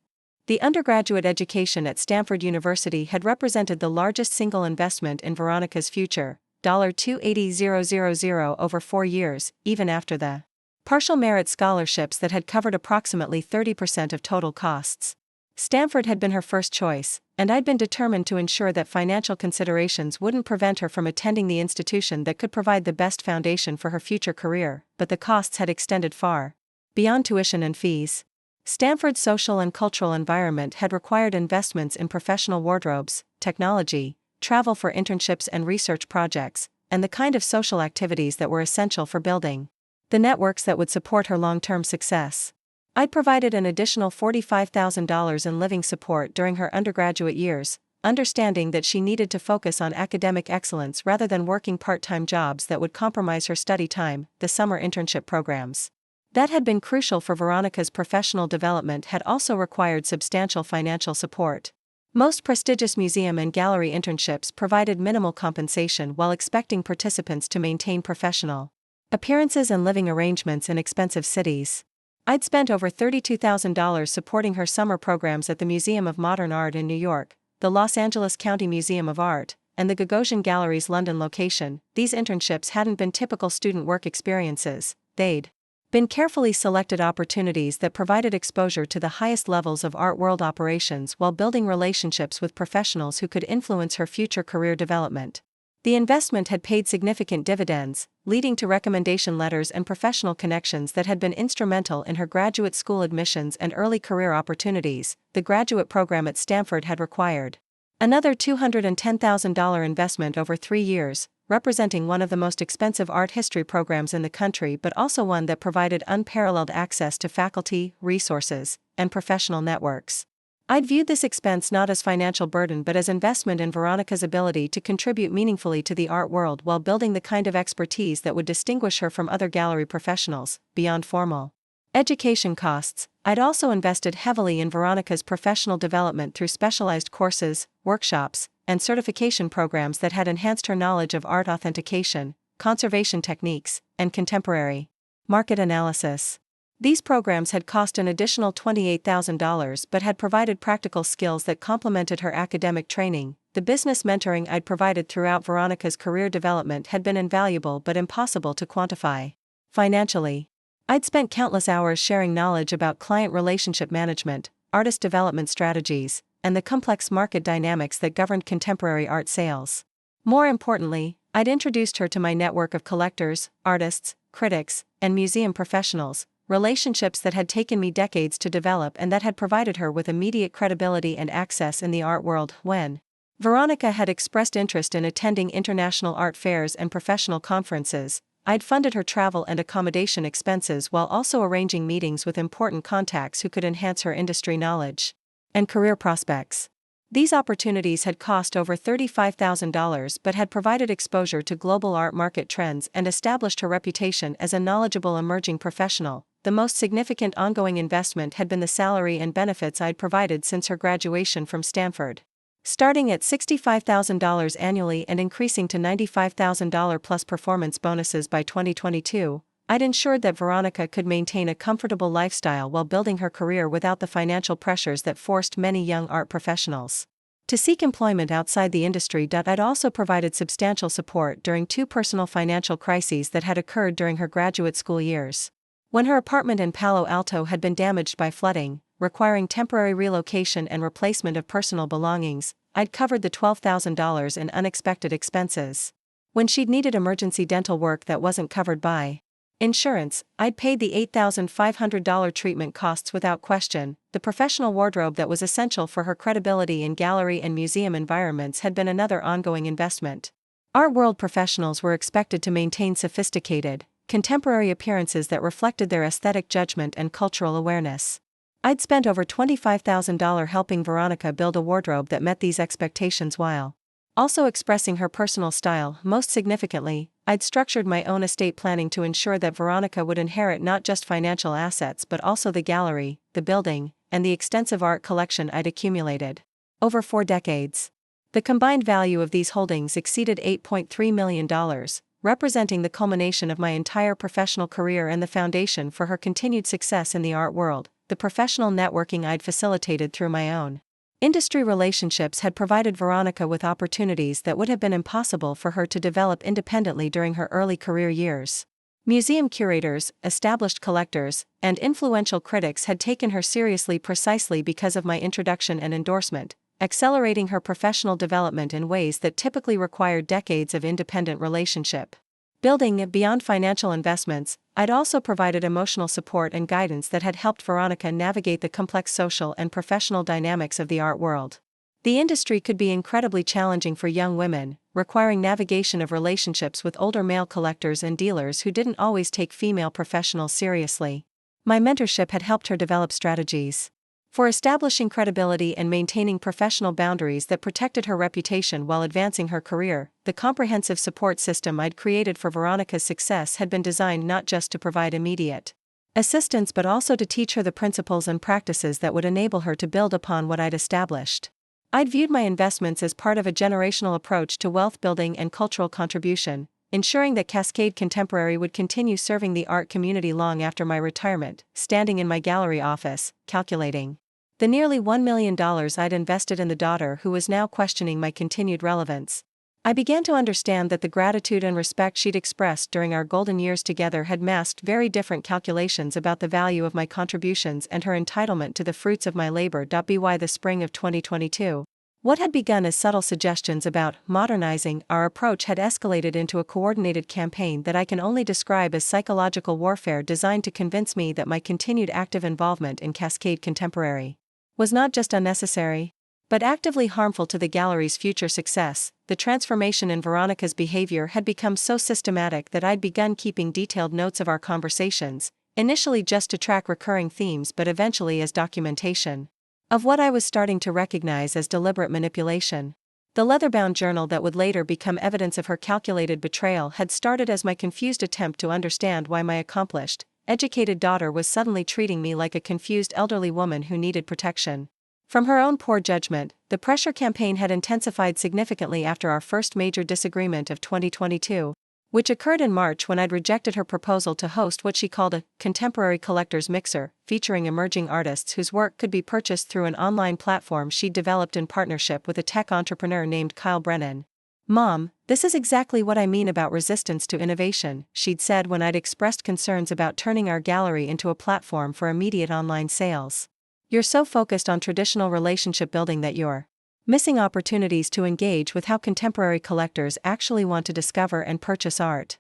Speaker 1: The undergraduate education at Stanford University had represented the largest single investment in Veronica's future, $280,000 over 4 years, even after the partial merit scholarships that had covered approximately 30% of total costs. Stanford had been her first choice, and I'd been determined to ensure that financial considerations wouldn't prevent her from attending the institution that could provide the best foundation for her future career. But the costs had extended far beyond tuition and fees. Stanford's social and cultural environment had required investments in professional wardrobes, technology, travel for internships and research projects, and the kind of social activities that were essential for building the networks that would support her long-term success. I'd provided an additional $45,000 in living support during her undergraduate years, understanding that she needed to focus on academic excellence rather than working part-time jobs that would compromise her study time. The summer internship programs that had been crucial for Veronica's professional development had also required substantial financial support. Most prestigious museum and gallery internships provided minimal compensation while expecting participants to maintain professional appearances and living arrangements in expensive cities. I'd spent over $32,000 supporting her summer programs at the Museum of Modern Art in New York, the Los Angeles County Museum of Art, and the Gagosian Gallery's London location. These internships hadn't been typical student work experiences, they'd been carefully selected opportunities that provided exposure to the highest levels of art world operations while building relationships with professionals who could influence her future career development. The investment had paid significant dividends, leading to recommendation letters and professional connections that had been instrumental in her graduate school admissions and early career opportunities. The graduate program at Stanford had required another $210,000 investment over 3 years, representing one of the most expensive art history programs in the country but also one that provided unparalleled access to faculty, resources, and professional networks. I'd viewed this expense not as financial burden but as investment in Veronica's ability to contribute meaningfully to the art world while building the kind of expertise that would distinguish her from other gallery professionals. Beyond formal education costs, I'd also invested heavily in Veronica's professional development through specialized courses, workshops, and certification programs that had enhanced her knowledge of art authentication, conservation techniques, and contemporary market analysis. These programs had cost an additional $28,000 but had provided practical skills that complemented her academic training. The business mentoring I'd provided throughout Veronica's career development had been invaluable but impossible to quantify financially. I'd spent countless hours sharing knowledge about client relationship management, artist development strategies, and the complex market dynamics that governed contemporary art sales. More importantly, I'd introduced her to my network of collectors, artists, critics, and museum professionals, relationships that had taken me decades to develop and that had provided her with immediate credibility and access in the art world. When Veronica had expressed interest in attending international art fairs and professional conferences, I'd funded her travel and accommodation expenses while also arranging meetings with important contacts who could enhance her industry knowledge and career prospects. These opportunities had cost over $35,000 but had provided exposure to global art market trends and established her reputation as a knowledgeable emerging professional. The most significant ongoing investment had been the salary and benefits I'd provided since her graduation from Stanford. Starting at $65,000 annually and increasing to $95,000 plus performance bonuses by 2022, I'd ensured that Veronica could maintain a comfortable lifestyle while building her career without the financial pressures that forced many young art professionals to seek employment outside the industry. I'd also provided substantial support during 2 personal financial crises that had occurred during her graduate school years. When her apartment in Palo Alto had been damaged by flooding, requiring temporary relocation and replacement of personal belongings, I'd covered the $12,000 in unexpected expenses. When she'd needed emergency dental work that wasn't covered by insurance, I'd paid the $8,500 treatment costs without question. The professional wardrobe that was essential for her credibility in gallery and museum environments had been another ongoing investment. Art world professionals were expected to maintain sophisticated, contemporary appearances that reflected their aesthetic judgment and cultural awareness. I'd spent over $25,000 helping Veronica build a wardrobe that met these expectations while also expressing her personal style. Most significantly, I'd structured my own estate planning to ensure that Veronica would inherit not just financial assets but also the gallery, the building, and the extensive art collection I'd accumulated over 4 decades. The combined value of these holdings exceeded $8.3 million, representing the culmination of my entire professional career and the foundation for her continued success in the art world. The professional networking I'd facilitated through my own industry relationships had provided Veronica with opportunities that would have been impossible for her to develop independently during her early career years. Museum curators, established collectors, and influential critics had taken her seriously precisely because of my introduction and endorsement, accelerating her professional development in ways that typically required decades of independent relationship building. Beyond financial investments, I'd also provided emotional support and guidance that had helped Veronica navigate the complex social and professional dynamics of the art world. The industry could be incredibly challenging for young women, requiring navigation of relationships with older male collectors and dealers who didn't always take female professionals seriously. My mentorship had helped her develop strategies for establishing credibility and maintaining professional boundaries that protected her reputation while advancing her career. The comprehensive support system I'd created for Veronica's success had been designed not just to provide immediate assistance but also to teach her the principles and practices that would enable her to build upon what I'd established. I'd viewed my investments as part of a generational approach to wealth building and cultural contribution, ensuring that Cascade Contemporary would continue serving the art community long after my retirement. Standing in my gallery office, calculating the nearly $1 million I'd invested in the daughter who was now questioning my continued relevance, I began to understand that the gratitude and respect she'd expressed during our golden years together had masked very different calculations about the value of my contributions and her entitlement to the fruits of my labor. By the spring of 2022, what had begun as subtle suggestions about modernizing our approach had escalated into a coordinated campaign that I can only describe as psychological warfare designed to convince me that my continued active involvement in Cascade Contemporary was not just unnecessary, but actively harmful to the gallery's future success. The transformation in Veronica's behavior had become so systematic that I'd begun keeping detailed notes of our conversations, initially just to track recurring themes but eventually as documentation of what I was starting to recognize as deliberate manipulation. The leather-bound journal that would later become evidence of her calculated betrayal had started as my confused attempt to understand why my accomplished, educated daughter was suddenly treating me like a confused elderly woman who needed protection from her own poor judgment. The pressure campaign had intensified significantly after our first major disagreement of 2022, which occurred in March when I'd rejected her proposal to host what she called a contemporary collector's mixer, featuring emerging artists whose work could be purchased through an online platform she'd developed in partnership with a tech entrepreneur named Kyle Brennan. "Mom, this is exactly what I mean about resistance to innovation," she'd said when I'd expressed concerns about turning our gallery into a platform for immediate online sales. "You're so focused on traditional relationship building that you're missing opportunities to engage with how contemporary collectors actually want to discover and purchase art."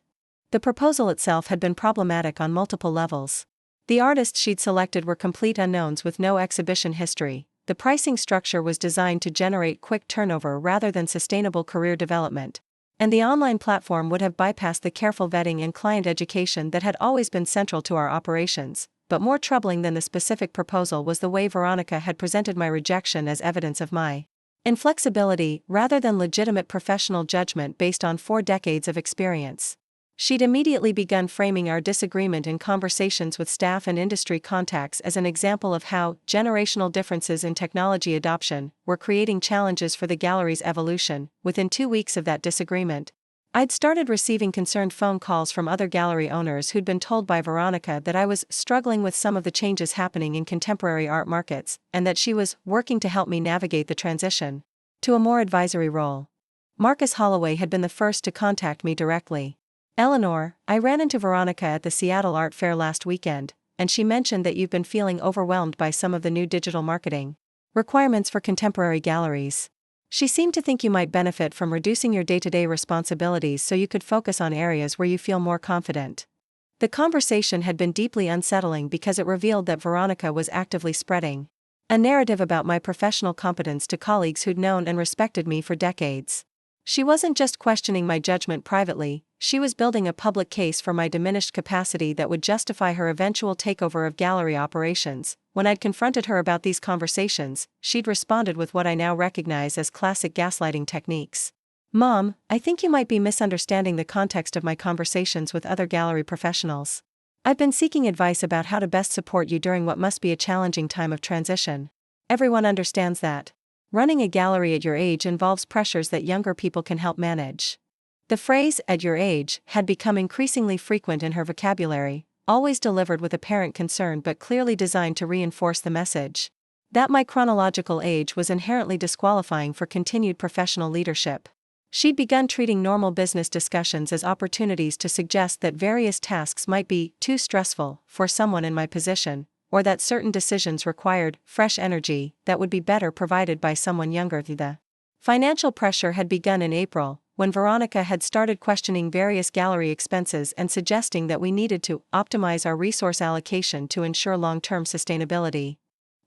Speaker 1: The proposal itself had been problematic on multiple levels. The artists she'd selected were complete unknowns with no exhibition history. The pricing structure was designed to generate quick turnover rather than sustainable career development, and the online platform would have bypassed the careful vetting and client education that had always been central to our operations. But more troubling than the specific proposal was the way Veronica had presented my rejection as evidence of my inflexibility rather than legitimate professional judgment based on 4 decades of experience. She'd immediately begun framing our disagreement in conversations with staff and industry contacts as an example of how generational differences in technology adoption were creating challenges for the gallery's evolution. Within 2 weeks of that disagreement, I'd started receiving concerned phone calls from other gallery owners who'd been told by Veronica that I was struggling with some of the changes happening in contemporary art markets, and that she was working to help me navigate the transition to a more advisory role. Marcus Holloway had been the first to contact me directly. "Eleanor, I ran into Veronica at the Seattle Art Fair last weekend, and she mentioned that you've been feeling overwhelmed by some of the new digital marketing requirements for contemporary galleries. She seemed to think you might benefit from reducing your day-to-day responsibilities so you could focus on areas where you feel more confident." The conversation had been deeply unsettling because it revealed that Veronica was actively spreading a narrative about my professional competence to colleagues who'd known and respected me for decades. She wasn't just questioning my judgment privately, she was building a public case for my diminished capacity that would justify her eventual takeover of gallery operations. When I'd confronted her about these conversations, she'd responded with what I now recognize as classic gaslighting techniques. "Mom, I think you might be misunderstanding the context of my conversations with other gallery professionals. I've been seeking advice about how to best support you during what must be a challenging time of transition. Everyone understands that running a gallery at your age involves pressures that younger people can help manage." The phrase, "at your age," had become increasingly frequent in her vocabulary, always delivered with apparent concern but clearly designed to reinforce the message that my chronological age was inherently disqualifying for continued professional leadership. She'd begun treating normal business discussions as opportunities to suggest that various tasks might be too stressful for someone in my position, or that certain decisions required fresh energy that would be better provided by someone younger. The financial pressure had begun in April, when Veronica had started questioning various gallery expenses and suggesting that we needed to optimize our resource allocation to ensure long-term sustainability.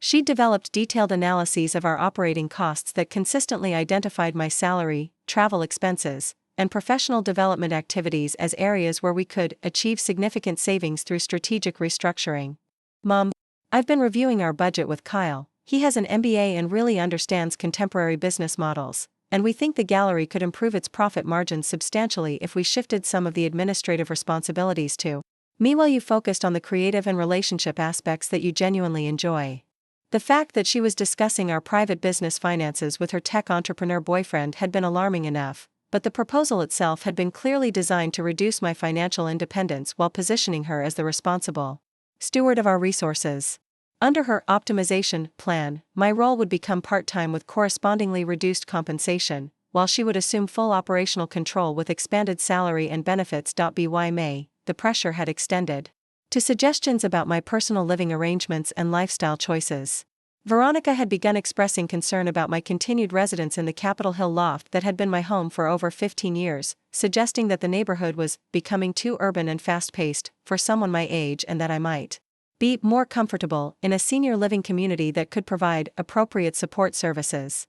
Speaker 1: She'd developed detailed analyses of our operating costs that consistently identified my salary, travel expenses, and professional development activities as areas where we could achieve significant savings through strategic restructuring. Mom, I've been reviewing our budget with Kyle. He has an MBA and really understands contemporary business models, and we think the gallery could improve its profit margins substantially if we shifted some of the administrative responsibilities to me while you focused on the creative and relationship aspects that you genuinely enjoy. The fact that she was discussing our private business finances with her tech entrepreneur boyfriend had been alarming enough, but the proposal itself had been clearly designed to reduce my financial independence while positioning her as the responsible steward of our resources. Under her optimization plan, my role would become part-time with correspondingly reduced compensation, while she would assume full operational control with expanded salary and benefits. By May, the pressure had extended to suggestions about my personal living arrangements and lifestyle choices. Veronica had begun expressing concern about my continued residence in the Capitol Hill loft that had been my home for over 15 years, suggesting that the neighborhood was becoming too urban and fast-paced for someone my age and that I might be more comfortable in a senior living community that could provide appropriate support services.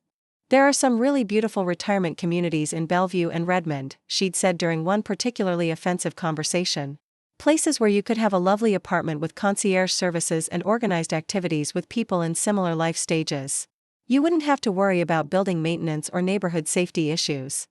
Speaker 1: There are some really beautiful retirement communities in Bellevue and Redmond, she'd said during one particularly offensive conversation. Places where you could have a lovely apartment with concierge services and organized activities with people in similar life stages. You wouldn't have to worry about building maintenance or neighborhood safety issues.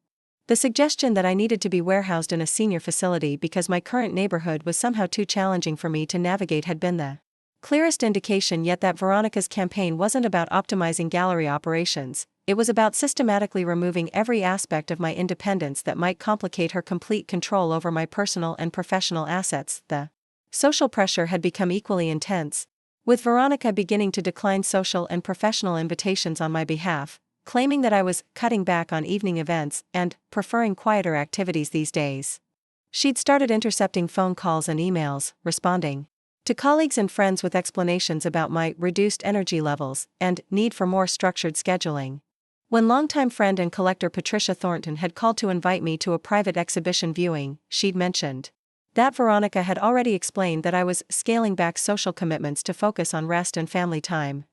Speaker 1: The suggestion that I needed to be warehoused in a senior facility because my current neighborhood was somehow too challenging for me to navigate had been the clearest indication yet that Veronica's campaign wasn't about optimizing gallery operations. It was about systematically removing every aspect of my independence that might complicate her complete control over my personal and professional assets. The social pressure had become equally intense, with Veronica beginning to decline social and professional invitations on my behalf, claiming that I was cutting back on evening events and preferring quieter activities these days. She'd started intercepting phone calls and emails, responding to colleagues and friends with explanations about my reduced energy levels and need for more structured scheduling. When longtime friend and collector Patricia Thornton had called to invite me to a private exhibition viewing, she'd mentioned that Veronica had already explained that I was scaling back social commitments to focus on rest and family time.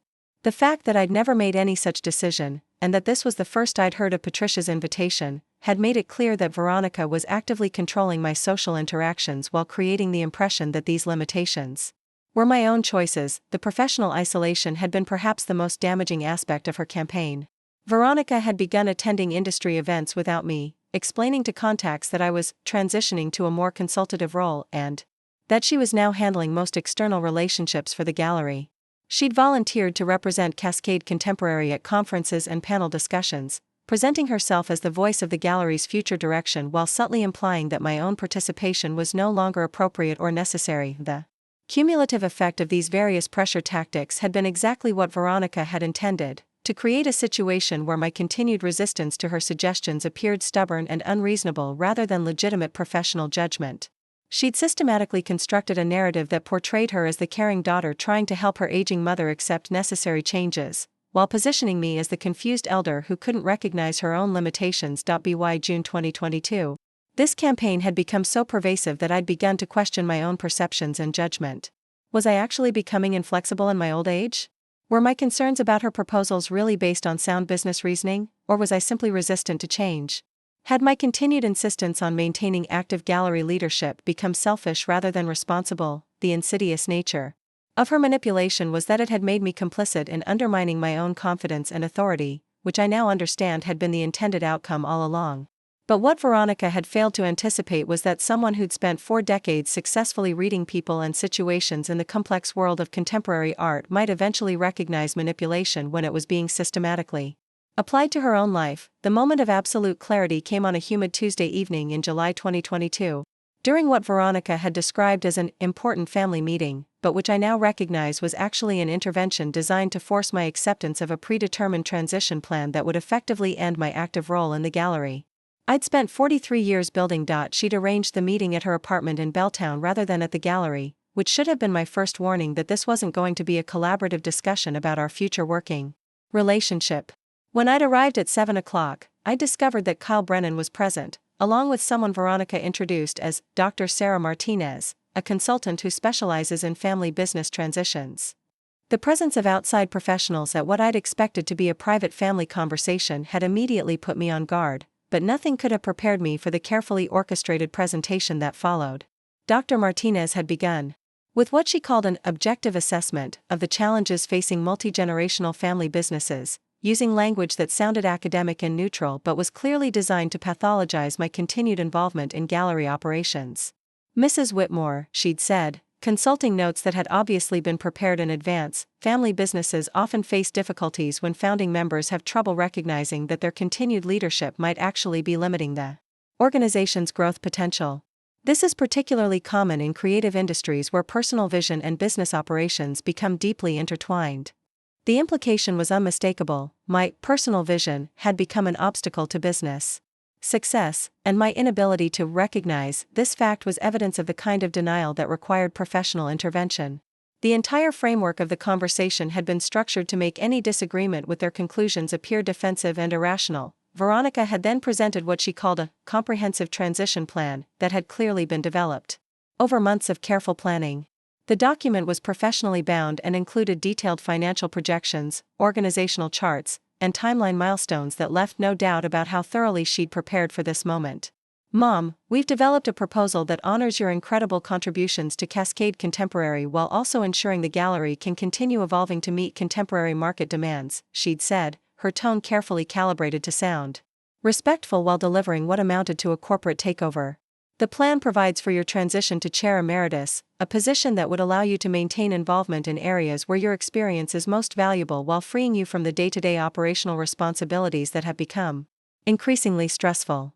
Speaker 1: The fact that I'd never made any such decision, and that this was the first I'd heard of Patricia's invitation, had made it clear that Veronica was actively controlling my social interactions while creating the impression that these limitations were my own choices. The professional isolation had been perhaps the most damaging aspect of her campaign. Veronica had begun attending industry events without me, explaining to contacts that I was transitioning to a more consultative role and that she was now handling most external relationships for the gallery. She'd volunteered to represent Cascade Contemporary at conferences and panel discussions, presenting herself as the voice of the gallery's future direction while subtly implying that my own participation was no longer appropriate or necessary. The cumulative effect of these various pressure tactics had been exactly what Veronica had intended: to create a situation where my continued resistance to her suggestions appeared stubborn and unreasonable rather than legitimate professional judgment. She'd systematically constructed a narrative that portrayed her as the caring daughter trying to help her aging mother accept necessary changes, while positioning me as the confused elder who couldn't recognize her own limitations. By June 2022, this campaign had become so pervasive that I'd begun to question my own perceptions and judgment. Was I actually becoming inflexible in my old age? Were my concerns about her proposals really based on sound business reasoning, or was I simply resistant to change? Had my continued insistence on maintaining active gallery leadership become selfish rather than responsible? The insidious nature of her manipulation was that it had made me complicit in undermining my own confidence and authority, which I now understand had been the intended outcome all along. But what Veronica had failed to anticipate was that someone who'd spent 4 decades successfully reading people and situations in the complex world of contemporary art might eventually recognize manipulation when it was being systematically applied to her own life. The moment of absolute clarity came on a humid Tuesday evening in July 2022, during what Veronica had described as an important family meeting, but which I now recognize was actually an intervention designed to force my acceptance of a predetermined transition plan that would effectively end my active role in the gallery. I'd spent 43 years building. She'd arranged the meeting at her apartment in Belltown rather than at the gallery, which should have been my first warning that this wasn't going to be a collaborative discussion about our future working relationship. When I'd arrived at 7 o'clock, I discovered that Kyle Brennan was present, along with someone Veronica introduced as Dr. Sarah Martinez, a consultant who specializes in family business transitions. The presence of outside professionals at what I'd expected to be a private family conversation had immediately put me on guard, but nothing could have prepared me for the carefully orchestrated presentation that followed. Dr. Martinez had begun With what she called an objective assessment of the challenges facing multi-generational family businesses, using language that sounded academic and neutral but was clearly designed to pathologize my continued involvement in gallery operations. Mrs. Whitmore, she'd said, consulting notes that had obviously been prepared in advance, family businesses often face difficulties when founding members have trouble recognizing that their continued leadership might actually be limiting the organization's growth potential. This is particularly common in creative industries where personal vision and business operations become deeply intertwined. The implication was unmistakable: my personal vision had become an obstacle to business success, and my inability to recognize this fact was evidence of the kind of denial that required professional intervention. The entire framework of the conversation had been structured to make any disagreement with their conclusions appear defensive and irrational. Veronica had then presented what she called a comprehensive transition plan that had clearly been developed over months of careful planning. The document was professionally bound and included detailed financial projections, organizational charts, and timeline milestones that left no doubt about how thoroughly she'd prepared for this moment. "Mom, we've developed a proposal that honors your incredible contributions to Cascade Contemporary while also ensuring the gallery can continue evolving to meet contemporary market demands," she'd said, her tone carefully calibrated to sound respectful while delivering what amounted to a corporate takeover. "The plan provides for your transition to Chair Emeritus, a position that would allow you to maintain involvement in areas where your experience is most valuable while freeing you from the day-to-day operational responsibilities that have become increasingly stressful."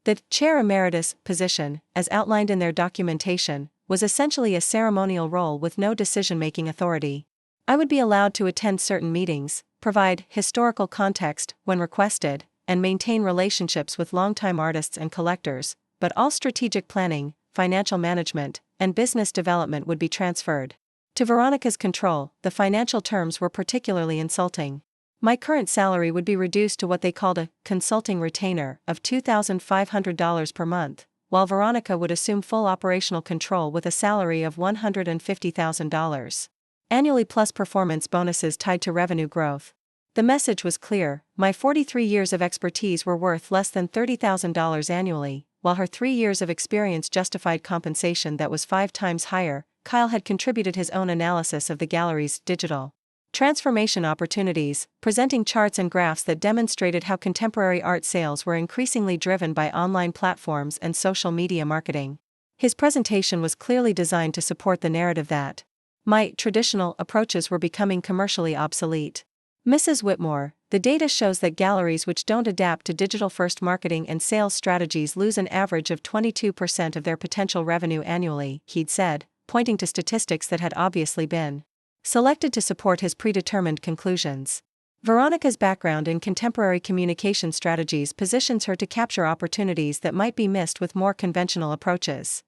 Speaker 1: The Chair Emeritus position, as outlined in their documentation, was essentially a ceremonial role with no decision-making authority. I would be allowed to attend certain meetings, provide historical context when requested, and maintain relationships with longtime artists and collectors, but all strategic planning, financial management, and business development would be transferred to Veronica's control. The financial terms were particularly insulting. My current salary would be reduced to what they called a consulting retainer of $2,500 per month, while Veronica would assume full operational control with a salary of $150,000 annually plus performance bonuses tied to revenue growth. The message was clear: my 43 years of expertise were worth less than $30,000 annually, while her 3 years of experience justified compensation that was 5 times higher. Kyle had contributed his own analysis of the gallery's digital transformation opportunities, presenting charts and graphs that demonstrated how contemporary art sales were increasingly driven by online platforms and social media marketing. His presentation was clearly designed to support the narrative that my traditional approaches were becoming commercially obsolete. "Mrs. Whitmore, the data shows that galleries which don't adapt to digital-first marketing and sales strategies lose an average of 22% of their potential revenue annually," he'd said, pointing to statistics that had obviously been selected to support his predetermined conclusions. Veronica's background in contemporary communication strategies positions her to capture opportunities that might be missed with more conventional approaches.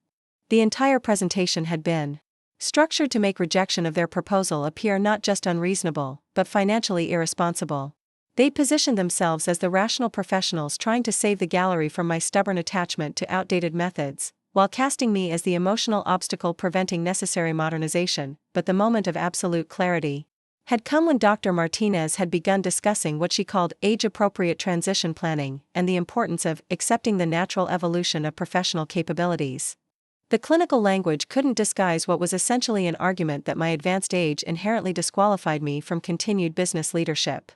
Speaker 1: The entire presentation had been structured to make rejection of their proposal appear not just unreasonable, but financially irresponsible. They positioned themselves as the rational professionals trying to save the gallery from my stubborn attachment to outdated methods, while casting me as the emotional obstacle preventing necessary modernization. But the moment of absolute clarity had come when Dr. Martinez had begun discussing what she called age-appropriate transition planning and the importance of accepting the natural evolution of professional capabilities. The clinical language couldn't disguise what was essentially an argument that my advanced age inherently disqualified me from continued business leadership.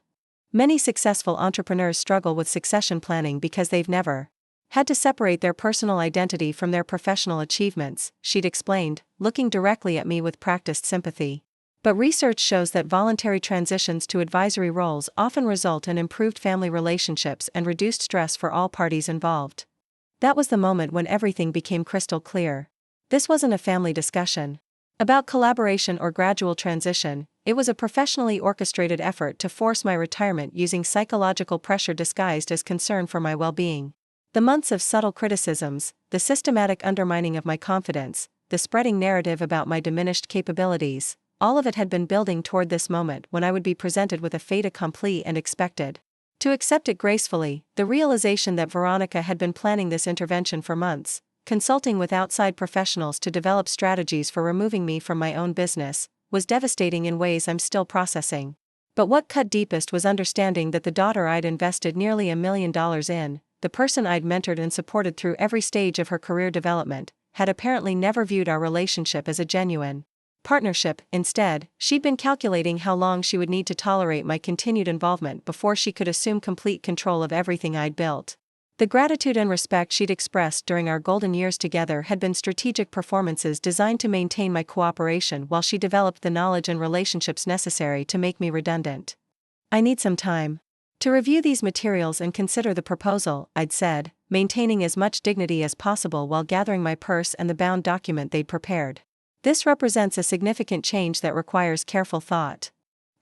Speaker 1: Many successful entrepreneurs struggle with succession planning because they've never had to separate their personal identity from their professional achievements, she'd explained, looking directly at me with practiced sympathy. But research shows that voluntary transitions to advisory roles often result in improved family relationships and reduced stress for all parties involved. That was the moment when everything became crystal clear. This wasn't a family discussion about collaboration or gradual transition. It was a professionally orchestrated effort to force my retirement using psychological pressure disguised as concern for my well-being. The months of subtle criticisms, the systematic undermining of my confidence, the spreading narrative about my diminished capabilities, all of it had been building toward this moment when I would be presented with a fait accompli and expected to accept it gracefully. The realization that Veronica had been planning this intervention for months, consulting with outside professionals to develop strategies for removing me from my own business, was devastating in ways I'm still processing. But what cut deepest was understanding that the daughter I'd invested nearly $1 million in, the person I'd mentored and supported through every stage of her career development, had apparently never viewed our relationship as a genuine partnership. Instead, she'd been calculating how long she would need to tolerate my continued involvement before she could assume complete control of everything I'd built. The gratitude and respect she'd expressed during our golden years together had been strategic performances designed to maintain my cooperation while she developed the knowledge and relationships necessary to make me redundant. I need some time to review these materials and consider the proposal, I'd said, maintaining as much dignity as possible while gathering my purse and the bound document they'd prepared. This represents a significant change that requires careful thought.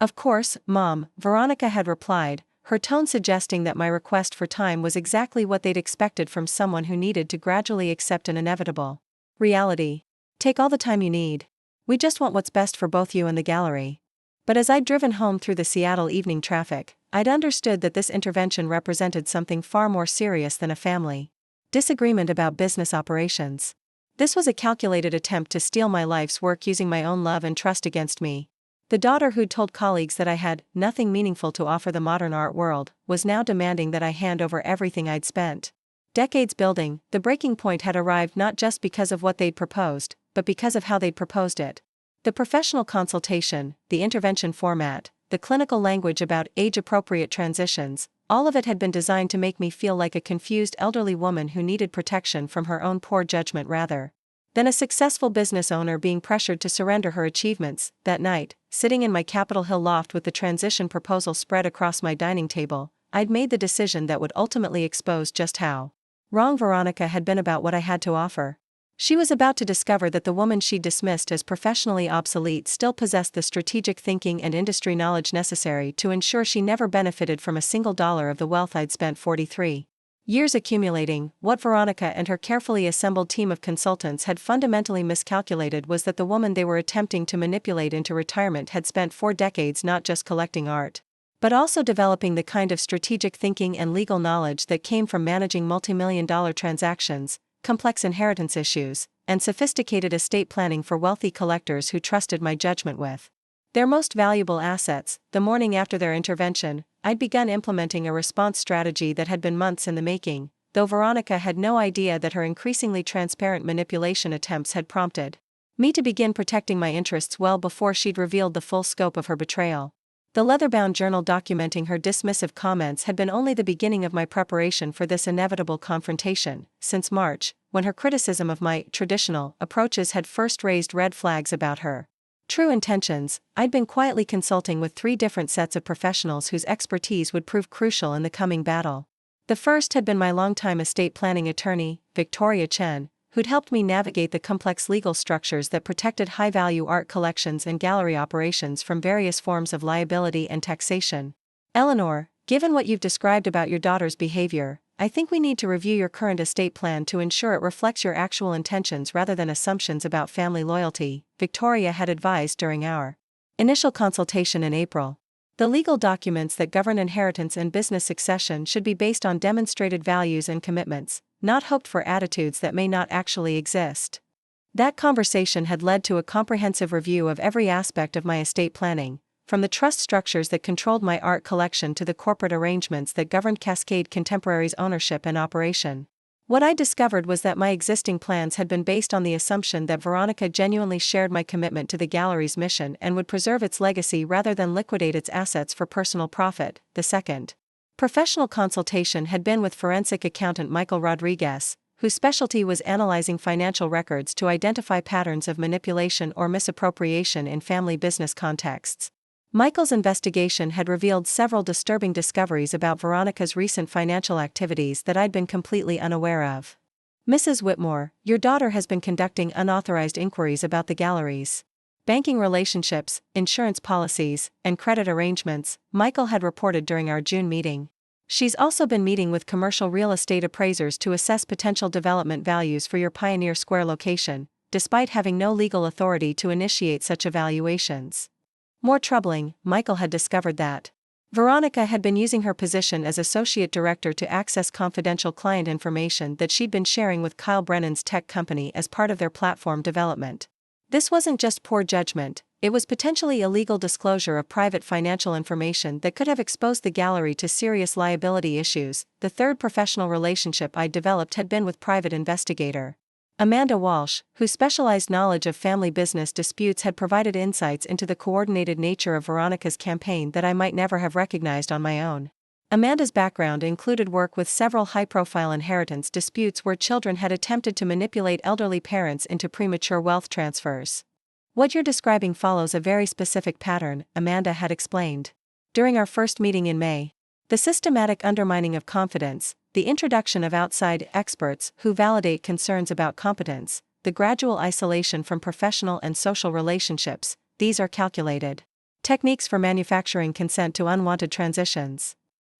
Speaker 1: Of course, Mom, Veronica had replied, her tone suggesting that my request for time was exactly what they'd expected from someone who needed to gradually accept an inevitable reality. Take all the time you need. We just want what's best for both you and the gallery. But as I'd driven home through the Seattle evening traffic, I'd understood that this intervention represented something far more serious than a family disagreement about business operations. This was a calculated attempt to steal my life's work using my own love and trust against me. The daughter who'd told colleagues that I had nothing meaningful to offer the modern art world was now demanding that I hand over everything I'd spent decades building. The breaking point had arrived not just because of what they'd proposed, but because of how they'd proposed it. The professional consultation, the intervention format, the clinical language about age-appropriate transitions, all of it had been designed to make me feel like a confused elderly woman who needed protection from her own poor judgment rather than a successful business owner being pressured to surrender her achievements. That night, sitting in my Capitol Hill loft with the transition proposal spread across my dining table, I'd made the decision that would ultimately expose just how wrong Veronica had been about what I had to offer. She was about to discover that the woman she'd dismissed as professionally obsolete still possessed the strategic thinking and industry knowledge necessary to ensure she never benefited from a single dollar of the wealth I'd spent 43 years accumulating. What Veronica and her carefully assembled team of consultants had fundamentally miscalculated was that the woman they were attempting to manipulate into retirement had spent 4 decades not just collecting art, but also developing the kind of strategic thinking and legal knowledge that came from managing multi-million-dollar transactions, complex inheritance issues, and sophisticated estate planning for wealthy collectors who trusted my judgment with their most valuable assets. The morning after their intervention, I'd begun implementing a response strategy that had been months in the making, though Veronica had no idea that her increasingly transparent manipulation attempts had prompted me to begin protecting my interests well before she'd revealed the full scope of her betrayal. The leather-bound journal documenting her dismissive comments had been only the beginning of my preparation for this inevitable confrontation. Since March, when her criticism of my traditional approaches had first raised red flags about her true intentions, I'd been quietly consulting with 3 different sets of professionals whose expertise would prove crucial in the coming battle. The first had been my longtime estate planning attorney, Victoria Chen, who'd helped me navigate the complex legal structures that protected high-value art collections and gallery operations from various forms of liability and taxation. Eleanor, given what you've described about your daughter's behavior, I think we need to review your current estate plan to ensure it reflects your actual intentions rather than assumptions about family loyalty, Victoria had advised during our initial consultation in April. The legal documents that govern inheritance and business succession should be based on demonstrated values and commitments, not hoped-for attitudes that may not actually exist. That conversation had led to a comprehensive review of every aspect of my estate planning, from the trust structures that controlled my art collection to the corporate arrangements that governed Cascade Contemporary's ownership and operation. What I discovered was that my existing plans had been based on the assumption that Veronica genuinely shared my commitment to the gallery's mission and would preserve its legacy rather than liquidate its assets for personal profit. The second professional consultation had been with forensic accountant Michael Rodriguez, whose specialty was analyzing financial records to identify patterns of manipulation or misappropriation in family business contexts. Michael's investigation had revealed several disturbing discoveries about Veronica's recent financial activities that I'd been completely unaware of. Mrs. Whitmore, your daughter has been conducting unauthorized inquiries about the galleries banking relationships, insurance policies, and credit arrangements, Michael had reported during our June meeting. She's also been meeting with commercial real estate appraisers to assess potential development values for your Pioneer Square location, despite having no legal authority to initiate such evaluations. More troubling, Michael had discovered that Veronica had been using her position as associate director to access confidential client information that she'd been sharing with Kyle Brennan's tech company as part of their platform development. This wasn't just poor judgment, it was potentially illegal disclosure of private financial information that could have exposed the gallery to serious liability issues. The third professional relationship I'd developed had been with private investigator Amanda Walsh, whose specialized knowledge of family business disputes had provided insights into the coordinated nature of Veronica's campaign that I might never have recognized on my own. Amanda's background included work with several high-profile inheritance disputes where children had attempted to manipulate elderly parents into premature wealth transfers. "What you're describing follows a very specific pattern," Amanda had explained. "During our first meeting in May, the systematic undermining of confidence, the introduction of outside experts who validate concerns about competence, the gradual isolation from professional and social relationships, these are calculated techniques for manufacturing consent to unwanted transitions."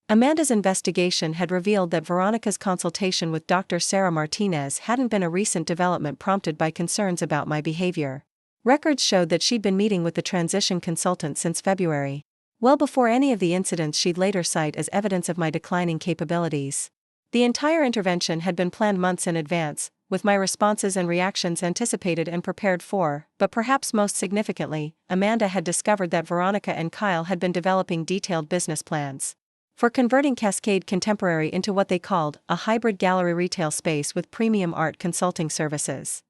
Speaker 1: Amanda's investigation had revealed that Veronica's consultation with Dr. Sarah Martinez hadn't been a recent development prompted by concerns about my behavior. Records showed that she'd been meeting with the transition consultant since February, well before any of the incidents she'd later cite as evidence of my declining capabilities. The entire intervention had been planned months in advance, with my responses and reactions anticipated and prepared for, but perhaps most significantly, Amanda had discovered that Veronica and Kyle had been developing detailed business plans for converting Cascade Contemporary into what they called a hybrid gallery retail space with premium art consulting services.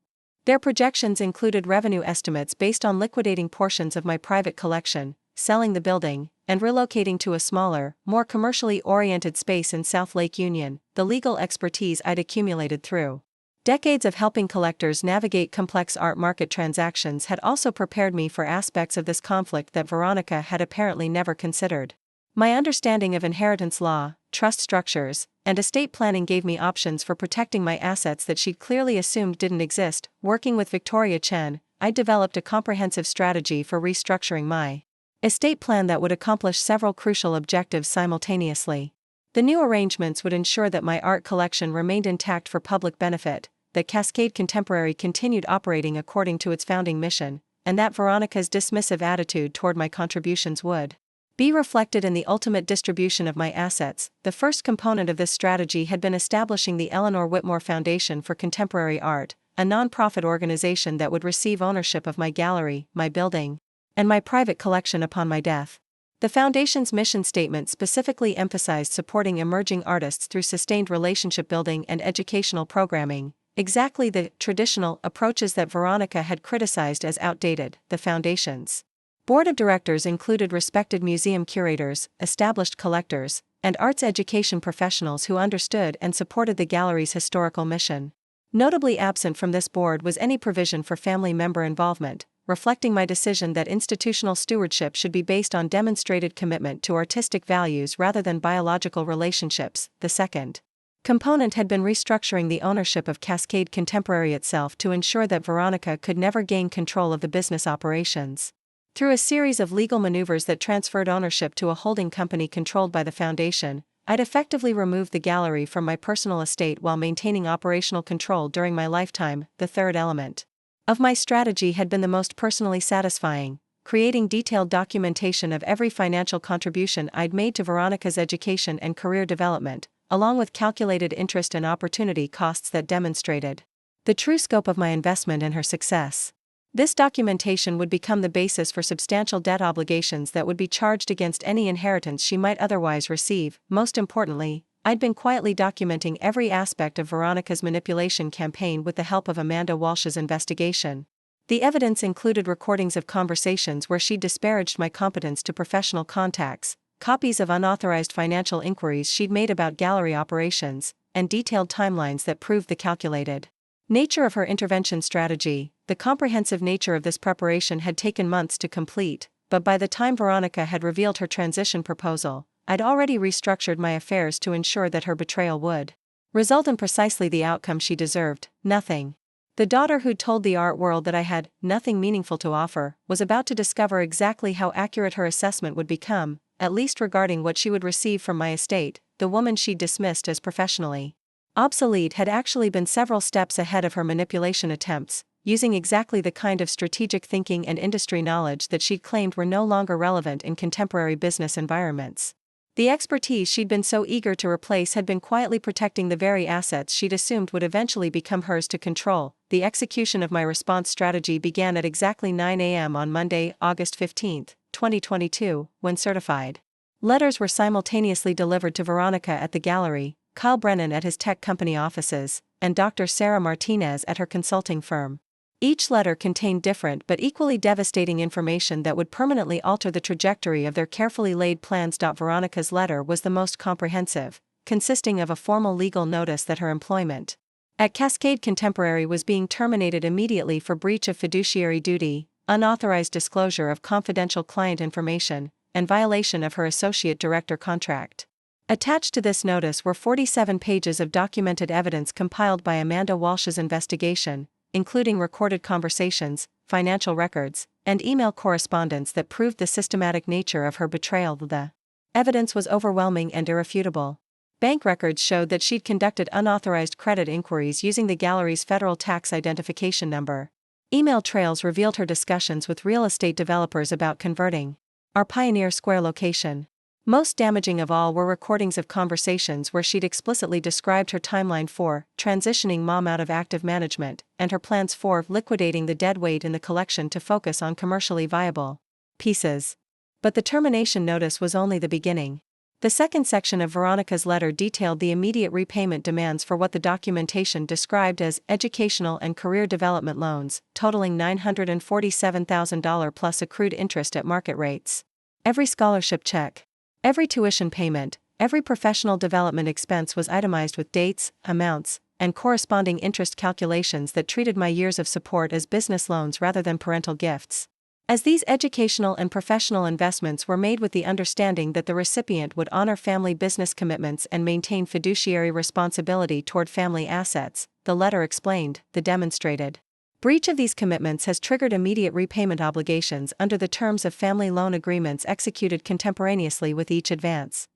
Speaker 1: Their projections included revenue estimates based on liquidating portions of my private collection, selling the building, and relocating to a smaller, more commercially oriented space in South Lake Union. The legal expertise I'd accumulated through decades of helping collectors navigate complex art market transactions had also prepared me for aspects of this conflict that Veronica had apparently never considered. My understanding of inheritance law, trust structures, and estate planning gave me options for protecting my assets that she'd clearly assumed didn't exist. Working with Victoria Chen, I developed a comprehensive strategy for restructuring my estate plan that would accomplish several crucial objectives simultaneously. The new arrangements would ensure that my art collection remained intact for public benefit, that Cascade Contemporary continued operating according to its founding mission, and that Veronica's dismissive attitude toward my contributions would be reflected in the ultimate distribution of my assets. The first component of this strategy had been establishing the Eleanor Whitmore Foundation for Contemporary Art, a non-profit organization that would receive ownership of my gallery, my building, and my private collection upon my death. The Foundation's mission statement specifically emphasized supporting emerging artists through sustained relationship building and educational programming, exactly the traditional approaches that Veronica had criticized as outdated. The Foundation's board of directors included respected museum curators, established collectors, and arts education professionals who understood and supported the gallery's historical mission. Notably absent from this board was any provision for family member involvement, reflecting my decision that institutional stewardship should be based on demonstrated commitment to artistic values rather than biological relationships. The second component had been restructuring the ownership of Cascade Contemporary itself to ensure that Veronica could never gain control of the business operations. Through a series of legal maneuvers that transferred ownership to a holding company controlled by the Foundation, I'd effectively removed the gallery from my personal estate while maintaining operational control during my lifetime. The third element of my strategy had been the most personally satisfying, creating detailed documentation of every financial contribution I'd made to Veronica's education and career development, along with calculated interest and opportunity costs that demonstrated the true scope of my investment in her success. This documentation would become the basis for substantial debt obligations that would be charged against any inheritance she might otherwise receive. Most importantly, I'd been quietly documenting every aspect of Veronica's manipulation campaign with the help of Amanda Walsh's investigation. The evidence included recordings of conversations where she disparaged my competence to professional contacts, copies of unauthorized financial inquiries she'd made about gallery operations, and detailed timelines that proved the calculated nature of her intervention strategy. The comprehensive nature of this preparation had taken months to complete, but by the time Veronica had revealed her transition proposal, I'd already restructured my affairs to ensure that her betrayal would result in precisely the outcome she deserved: nothing. The daughter who'd told the art world that I had nothing meaningful to offer was about to discover exactly how accurate her assessment would become, at least regarding what she would receive from my estate. The woman she'd dismissed as professionally obsolete had actually been several steps ahead of her manipulation attempts, using exactly the kind of strategic thinking and industry knowledge that she'd claimed were no longer relevant in contemporary business environments. The expertise she'd been so eager to replace had been quietly protecting the very assets she'd assumed would eventually become hers to control. The execution of my response strategy began at exactly 9 a.m. on Monday, August 15, 2022, when certified letters were simultaneously delivered to Veronica at the gallery, Kyle Brennan at his tech company offices, and Dr. Sarah Martinez at her consulting firm. Each letter contained different but equally devastating information that would permanently alter the trajectory of their carefully laid plans. Veronica's letter was the most comprehensive, consisting of a formal legal notice that her employment at Cascade Contemporary was being terminated immediately for breach of fiduciary duty, unauthorized disclosure of confidential client information, and violation of her associate director contract. Attached to this notice were 47 pages of documented evidence compiled by Amanda Walsh's investigation, including recorded conversations, financial records, and email correspondence that proved the systematic nature of her betrayal. The evidence was overwhelming and irrefutable. Bank records showed that she'd conducted unauthorized credit inquiries using the gallery's federal tax identification number. Email trails revealed her discussions with real estate developers about converting our Pioneer Square location. Most damaging of all were recordings of conversations where she'd explicitly described her timeline for transitioning mom out of active management and her plans for liquidating the dead weight in the collection to focus on commercially viable pieces. But the termination notice was only the beginning. The second section of Veronica's letter detailed the immediate repayment demands for what the documentation described as educational and career development loans, totaling $947,000 plus accrued interest at market rates. Every scholarship check, every tuition payment, every professional development expense was itemized with dates, amounts, and corresponding interest calculations that treated my years of support as business loans rather than parental gifts. As these educational and professional investments were made with the understanding that the recipient would honor family business commitments and maintain fiduciary responsibility toward family assets, the letter explained, the demonstrated breach of these commitments has triggered immediate repayment obligations under the terms of family loan agreements executed contemporaneously with each advance.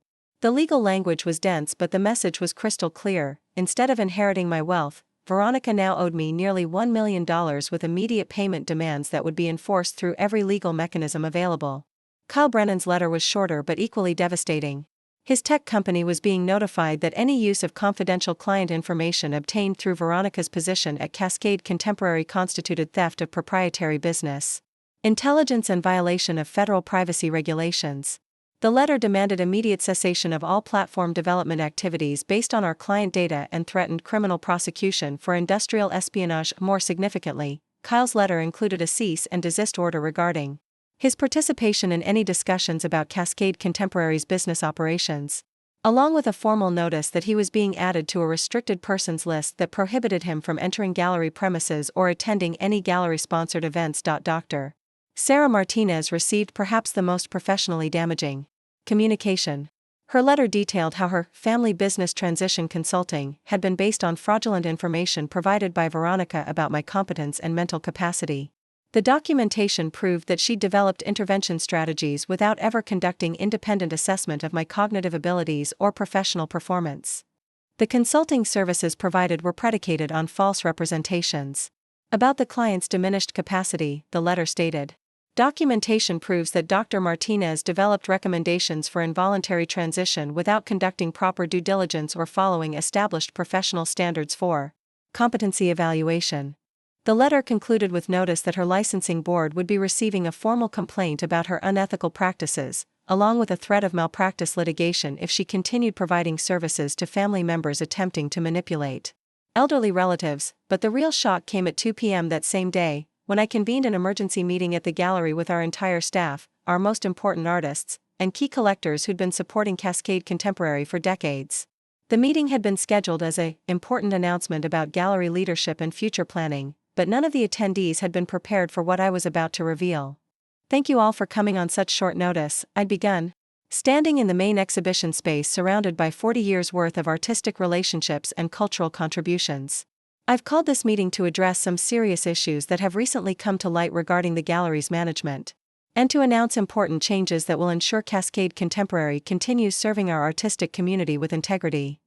Speaker 1: The legal language was dense, but the message was crystal clear. Instead of inheriting my wealth, Veronica now owed me nearly $1 million with immediate payment demands that would be enforced through every legal mechanism available. Kyle Brennan's letter was shorter but equally devastating. His tech company was being notified that any use of confidential client information obtained through Veronica's position at Cascade Contemporary constituted theft of proprietary business intelligence and violation of federal privacy regulations. The letter demanded immediate cessation of all platform development activities based on our client data and threatened criminal prosecution for industrial espionage. More significantly, Kyle's letter included a cease and desist order regarding his participation in any discussions about Cascade Contemporary's business operations, along with a formal notice that he was being added to a restricted persons list that prohibited him from entering gallery premises or attending any gallery-sponsored events. Dr. Sarah Martinez received perhaps the most professionally damaging communication. Her letter detailed how her family business transition consulting had been based on fraudulent information provided by Veronica about my competence and mental capacity. The documentation proved that she'd developed intervention strategies without ever conducting independent assessment of my cognitive abilities or professional performance. The consulting services provided were predicated on false representations about the client's diminished capacity, the letter stated. Documentation proves that Dr. Martinez developed recommendations for involuntary transition without conducting proper due diligence or following established professional standards for competency evaluation. The letter concluded with notice that her licensing board would be receiving a formal complaint about her unethical practices, along with a threat of malpractice litigation if she continued providing services to family members attempting to manipulate elderly relatives. But the real shock came at 2 p.m. that same day, when I convened an emergency meeting at the gallery with our entire staff, our most important artists, and key collectors who'd been supporting Cascade Contemporary for decades. The meeting had been scheduled as an important announcement about gallery leadership and future planning, but none of the attendees had been prepared for what I was about to reveal. "Thank you all for coming on such short notice," I'd begun, standing in the main exhibition space surrounded by 40 years' worth of artistic relationships and cultural contributions. "I've called this meeting to address some serious issues that have recently come to light regarding the gallery's management, and to announce important changes that will ensure Cascade Contemporary continues serving our artistic community with integrity."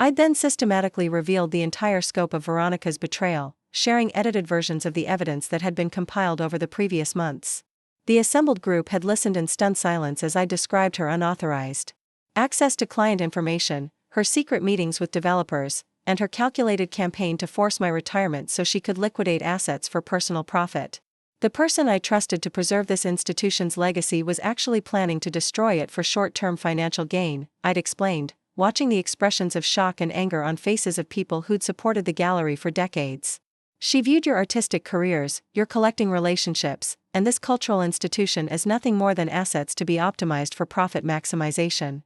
Speaker 1: I'd then systematically revealed the entire scope of Veronica's betrayal, sharing edited versions of the evidence that had been compiled over the previous months. The assembled group had listened in stunned silence as I described her unauthorized access to client information, her secret meetings with developers, and her calculated campaign to force my retirement so she could liquidate assets for personal profit. The person I trusted to preserve this institution's legacy was actually planning to destroy it for short-term financial gain, I'd explained, watching the expressions of shock and anger on faces of people who'd supported the gallery for decades. She viewed your artistic careers, your collecting relationships, and this cultural institution as nothing more than assets to be optimized for profit maximization.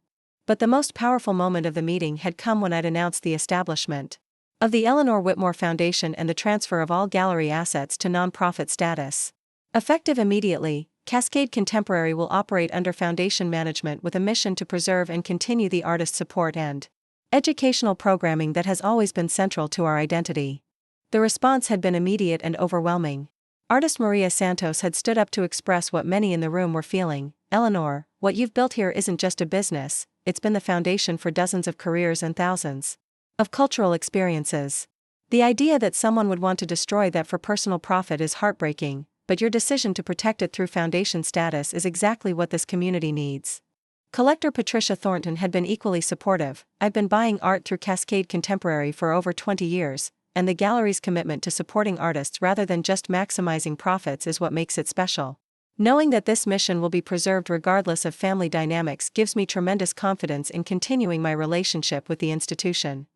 Speaker 1: But the most powerful moment of the meeting had come when I'd announced the establishment of the Eleanor Whitmore Foundation and the transfer of all gallery assets to nonprofit status. Effective immediately, Cascade Contemporary will operate under foundation management with a mission to preserve and continue the artist support and educational programming that has always been central to our identity. The response had been immediate and overwhelming. Artist Maria Santos had stood up to express what many in the room were feeling. Eleanor, what you've built here isn't just a business, it's been the foundation for dozens of careers and thousands of cultural experiences. The idea that someone would want to destroy that for personal profit is heartbreaking, but your decision to protect it through foundation status is exactly what this community needs. Collector Patricia Thornton had been equally supportive. I've been buying art through Cascade Contemporary for over 20 years, and the gallery's commitment to supporting artists rather than just maximizing profits is what makes it special. Knowing that this mission will be preserved regardless of family dynamics gives me tremendous confidence in continuing my relationship with the institution.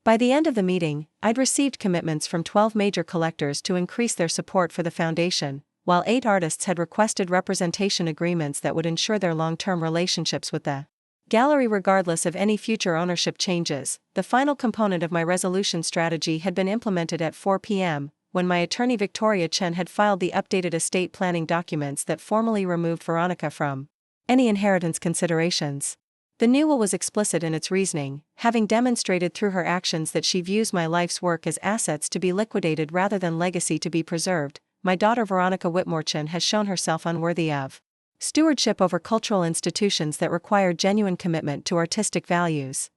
Speaker 1: By the end of the meeting, I'd received commitments from 12 major collectors to increase their support for the foundation, while 8 artists had requested representation agreements that would ensure their long-term relationships with the gallery regardless of any future ownership changes. The final component of my resolution strategy had been implemented at 4 p.m., when my attorney Victoria Chen had filed the updated estate planning documents that formally removed Veronica from any inheritance considerations. The new will was explicit in its reasoning, having demonstrated through her actions that she views my life's work as assets to be liquidated rather than legacy to be preserved. My daughter Veronica Whitmore-Chen has shown herself unworthy of stewardship over cultural institutions that require genuine commitment to artistic values.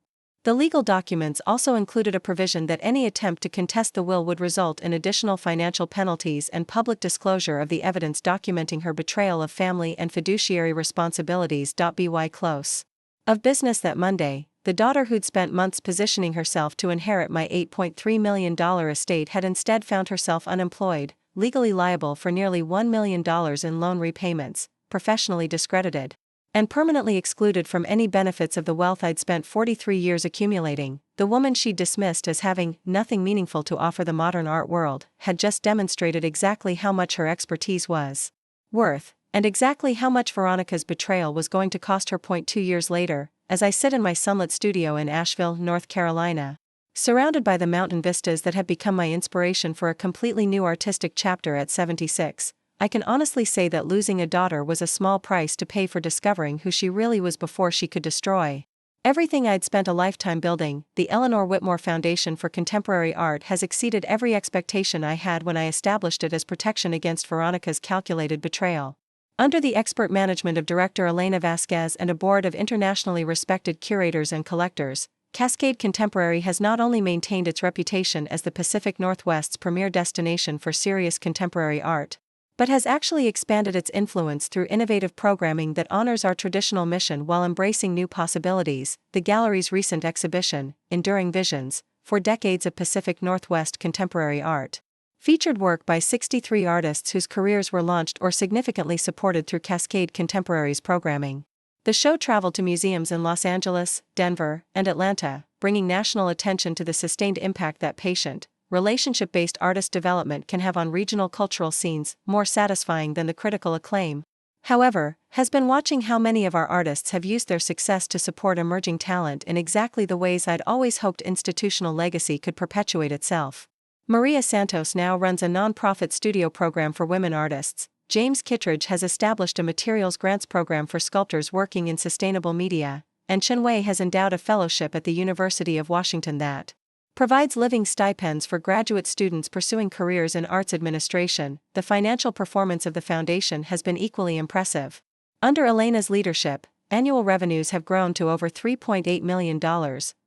Speaker 1: The legal documents also included a provision that any attempt to contest the will would result in additional financial penalties and public disclosure of the evidence documenting her betrayal of family and fiduciary responsibilities. By close of business that Monday, the daughter who'd spent months positioning herself to inherit my $8.3 million estate had instead found herself unemployed, legally liable for nearly $1 million in loan repayments, professionally discredited, and permanently excluded from any benefits of the wealth I'd spent 43 years accumulating. The woman she'd dismissed as having nothing meaningful to offer the modern art world had just demonstrated exactly how much her expertise was worth, and exactly how much Veronica's betrayal was going to cost her. 2 years later, as I sit in my sunlit studio in Asheville, North Carolina, surrounded by the mountain vistas that have become my inspiration for a completely new artistic chapter at 76, I can honestly say that losing a daughter was a small price to pay for discovering who she really was before she could destroy everything I'd spent a lifetime building. The Eleanor Whitmore Foundation for Contemporary Art has exceeded every expectation I had when I established it as protection against Veronica's calculated betrayal. Under the expert management of Director Elena Vasquez and a board of internationally respected curators and collectors, Cascade Contemporary has not only maintained its reputation as the Pacific Northwest's premier destination for serious contemporary art, but has actually expanded its influence through innovative programming that honors our traditional mission while embracing new possibilities. The gallery's recent exhibition, Enduring Visions, for Decades of Pacific Northwest Contemporary Art, featured work by 63 artists whose careers were launched or significantly supported through Cascade Contemporary's programming. The show traveled to museums in Los Angeles, Denver, and Atlanta, bringing national attention to the sustained impact that patient, relationship-based artist development can have on regional cultural scenes. More satisfying than the critical acclaim, however, has been watching how many of our artists have used their success to support emerging talent in exactly the ways I'd always hoped institutional legacy could perpetuate itself. Maria Santos now runs a non-profit studio program for women artists. James Kittredge has established a materials grants program for sculptors working in sustainable media, and Chen Wei has endowed a fellowship at the University of Washington that provides living stipends for graduate students pursuing careers in arts administration. The financial performance of the foundation has been equally impressive. Under Elena's leadership, annual revenues have grown to over $3.8 million,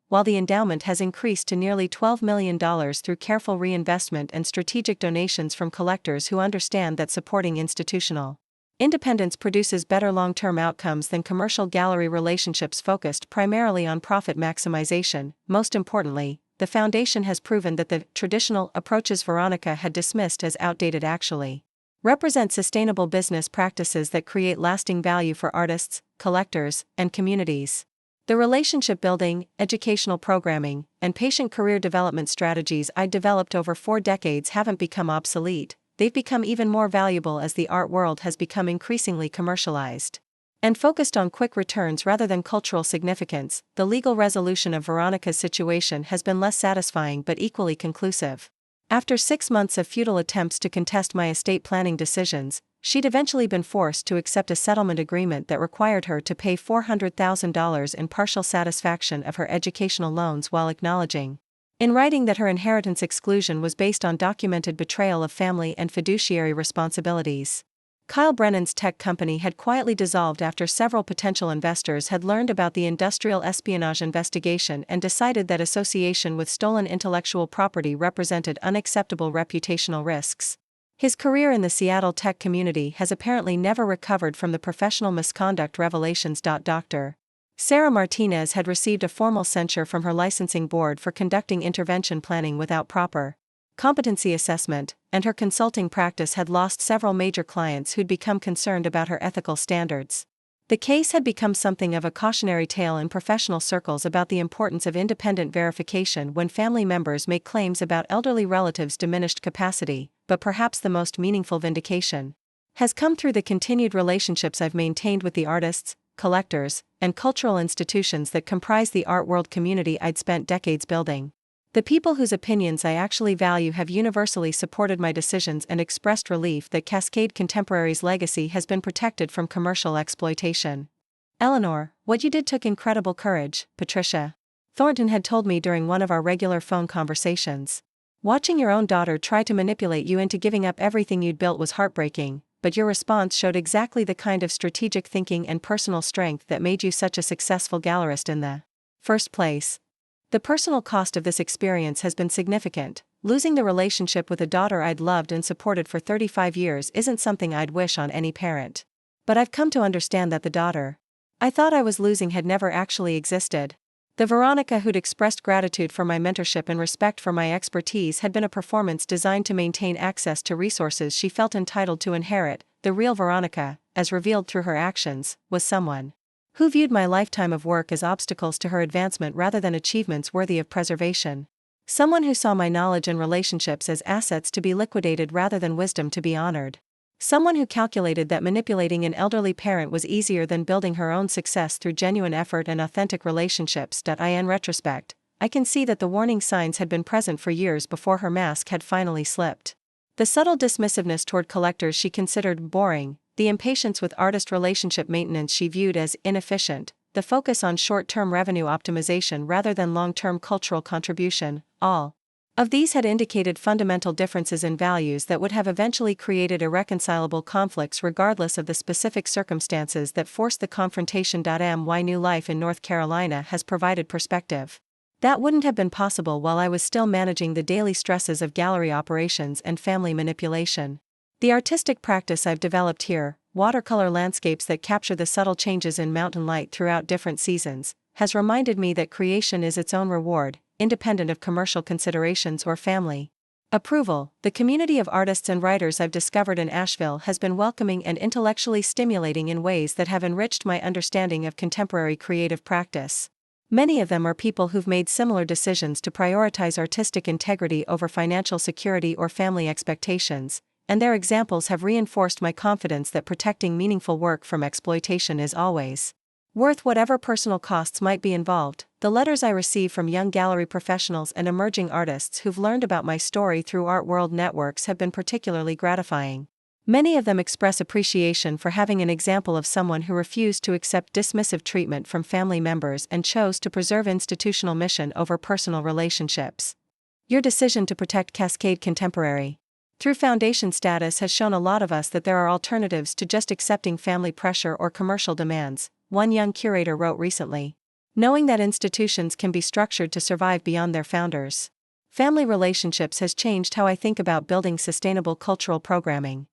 Speaker 1: while the endowment has increased to nearly $12 million through careful reinvestment and strategic donations from collectors who understand that supporting institutional independence produces better long-term outcomes than commercial gallery relationships focused primarily on profit maximization. Most importantly, the foundation has proven that the traditional approaches Veronica had dismissed as outdated actually represent sustainable business practices that create lasting value for artists, collectors, and communities. The relationship building, educational programming, and patient career development strategies I developed over 4 decades haven't become obsolete, they've become even more valuable as the art world has become increasingly commercialized and focused on quick returns rather than cultural significance. The legal resolution of Veronica's situation has been less satisfying but equally conclusive. After 6 months of futile attempts to contest my estate planning decisions, she'd eventually been forced to accept a settlement agreement that required her to pay $400,000 in partial satisfaction of her educational loans while acknowledging, in writing, that her inheritance exclusion was based on documented betrayal of family and fiduciary responsibilities. Kyle Brennan's tech company had quietly dissolved after several potential investors had learned about the industrial espionage investigation and decided that association with stolen intellectual property represented unacceptable reputational risks. His career in the Seattle tech community has apparently never recovered from the professional misconduct revelations. Dr. Sarah Martinez had received a formal censure from her licensing board for conducting intervention planning without proper competency assessment, and her consulting practice had lost several major clients who'd become concerned about her ethical standards. The case had become something of a cautionary tale in professional circles about the importance of independent verification when family members make claims about elderly relatives' diminished capacity, but perhaps the most meaningful vindication has come through the continued relationships I've maintained with the artists, collectors, and cultural institutions that comprise the art world community I'd spent decades building. The people whose opinions I actually value have universally supported my decisions and expressed relief that Cascade Contemporary's legacy has been protected from commercial exploitation. Eleanor, what you did took incredible courage, Patricia Thornton had told me during one of our regular phone conversations. Watching your own daughter try to manipulate you into giving up everything you'd built was heartbreaking, but your response showed exactly the kind of strategic thinking and personal strength that made you such a successful gallerist in the first place. The personal cost of this experience has been significant. Losing the relationship with a daughter I'd loved and supported for 35 years isn't something I'd wish on any parent. But I've come to understand that the daughter I thought I was losing had never actually existed. The Veronica who'd expressed gratitude for my mentorship and respect for my expertise had been a performance designed to maintain access to resources she felt entitled to inherit. The real Veronica, as revealed through her actions, was someone who viewed my lifetime of work as obstacles to her advancement rather than achievements worthy of preservation. Someone who saw my knowledge and relationships as assets to be liquidated rather than wisdom to be honored. Someone who calculated that manipulating an elderly parent was easier than building her own success through genuine effort and authentic relationships. In retrospect, I can see that the warning signs had been present for years before her mask had finally slipped. The subtle dismissiveness toward collectors she considered boring, the impatience with artist relationship maintenance she viewed as inefficient, the focus on short-term revenue optimization rather than long-term cultural contribution, all of these had indicated fundamental differences in values that would have eventually created irreconcilable conflicts regardless of the specific circumstances that forced the confrontation. My new life in North Carolina has provided perspective that wouldn't have been possible while I was still managing the daily stresses of gallery operations and family manipulation. The artistic practice I've developed here, watercolor landscapes that capture the subtle changes in mountain light throughout different seasons, has reminded me that creation is its own reward, independent of commercial considerations or family approval. The community of artists and writers I've discovered in Asheville has been welcoming and intellectually stimulating in ways that have enriched my understanding of contemporary creative practice. Many of them are people who've made similar decisions to prioritize artistic integrity over financial security or family expectations, and their examples have reinforced my confidence that protecting meaningful work from exploitation is always worth whatever personal costs might be involved. The letters I receive from young gallery professionals and emerging artists who've learned about my story through art world networks have been particularly gratifying. Many of them express appreciation for having an example of someone who refused to accept dismissive treatment from family members and chose to preserve institutional mission over personal relationships. Your decision to protect Cascade Contemporary through foundation status has shown a lot of us that there are alternatives to just accepting family pressure or commercial demands, one young curator wrote recently. Knowing that institutions can be structured to survive beyond their founders' family relationships has changed how I think about building sustainable cultural programming.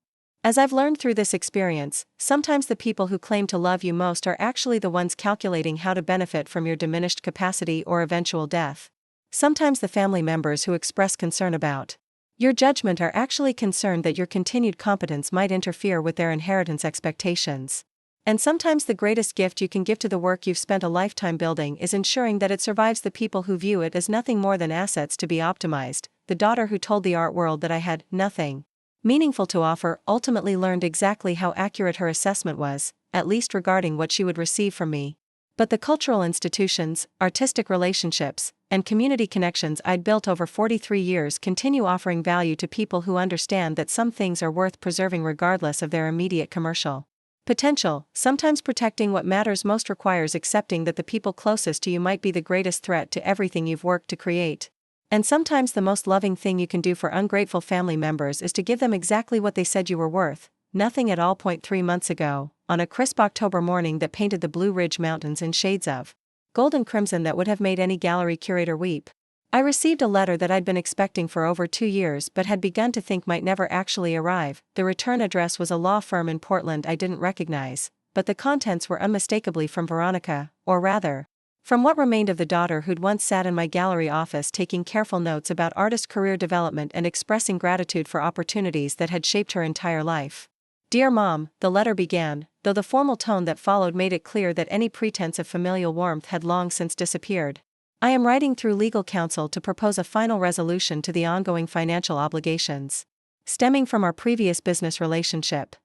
Speaker 1: As I've learned through this experience, sometimes the people who claim to love you most are actually the ones calculating how to benefit from your diminished capacity or eventual death. Sometimes the family members who express concern about your judgment are actually concerned that your continued competence might interfere with their inheritance expectations. And sometimes the greatest gift you can give to the work you've spent a lifetime building is ensuring that it survives the people who view it as nothing more than assets to be optimized. The daughter who told the art world that I had nothing meaningful to offer ultimately learned exactly how accurate her assessment was, at least regarding what she would receive from me. But the cultural institutions, artistic relationships, and community connections I'd built over 43 years continue offering value to people who understand that some things are worth preserving regardless of their immediate commercial potential. Sometimes protecting what matters most requires accepting that the people closest to you might be the greatest threat to everything you've worked to create. And sometimes the most loving thing you can do for ungrateful family members is to give them exactly what they said you were worth, nothing at all. 3 months ago, on a crisp October morning that painted the Blue Ridge Mountains in shades of gold and crimson that would have made any gallery curator weep, I received a letter that I'd been expecting for over 2 years but had begun to think might never actually arrive. The return address was a law firm in Portland I didn't recognize, but the contents were unmistakably from Veronica, or rather, from what remained of the daughter who'd once sat in my gallery office taking careful notes about artist career development and expressing gratitude for opportunities that had shaped her entire life. Dear Mom, the letter began, though the formal tone that followed made it clear that any pretense of familial warmth had long since disappeared. I am writing through legal counsel to propose a final resolution to the ongoing financial obligations stemming from our previous business relationship.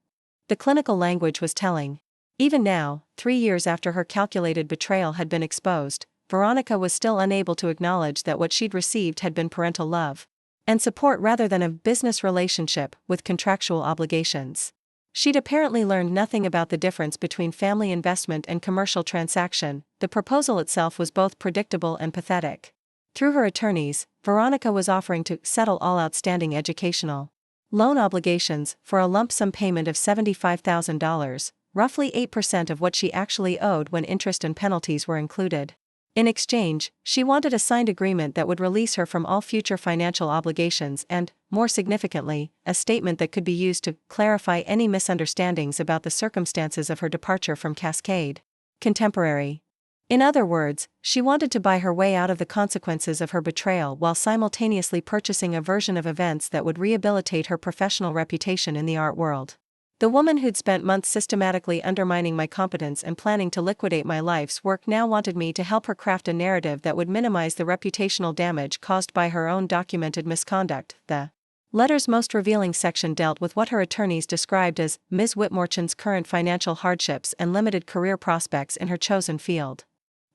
Speaker 1: The clinical language was telling. Even now, 3 years after her calculated betrayal had been exposed, Veronica was still unable to acknowledge that what she'd received had been parental love and support rather than a business relationship with contractual obligations. She'd apparently learned nothing about the difference between family investment and commercial transaction. The proposal itself was both predictable and pathetic. Through her attorneys, Veronica was offering to settle all outstanding educational loan obligations for a lump sum payment of $75,000, roughly 8% of what she actually owed when interest and penalties were included. In exchange, she wanted a signed agreement that would release her from all future financial obligations and, more significantly, a statement that could be used to clarify any misunderstandings about the circumstances of her departure from Cascade Contemporary. In other words, she wanted to buy her way out of the consequences of her betrayal while simultaneously purchasing a version of events that would rehabilitate her professional reputation in the art world. The woman who'd spent months systematically undermining my competence and planning to liquidate my life's work now wanted me to help her craft a narrative that would minimize the reputational damage caused by her own documented misconduct. The letter's most revealing section dealt with what her attorneys described as Ms. Whitmore's current financial hardships and limited career prospects in her chosen field.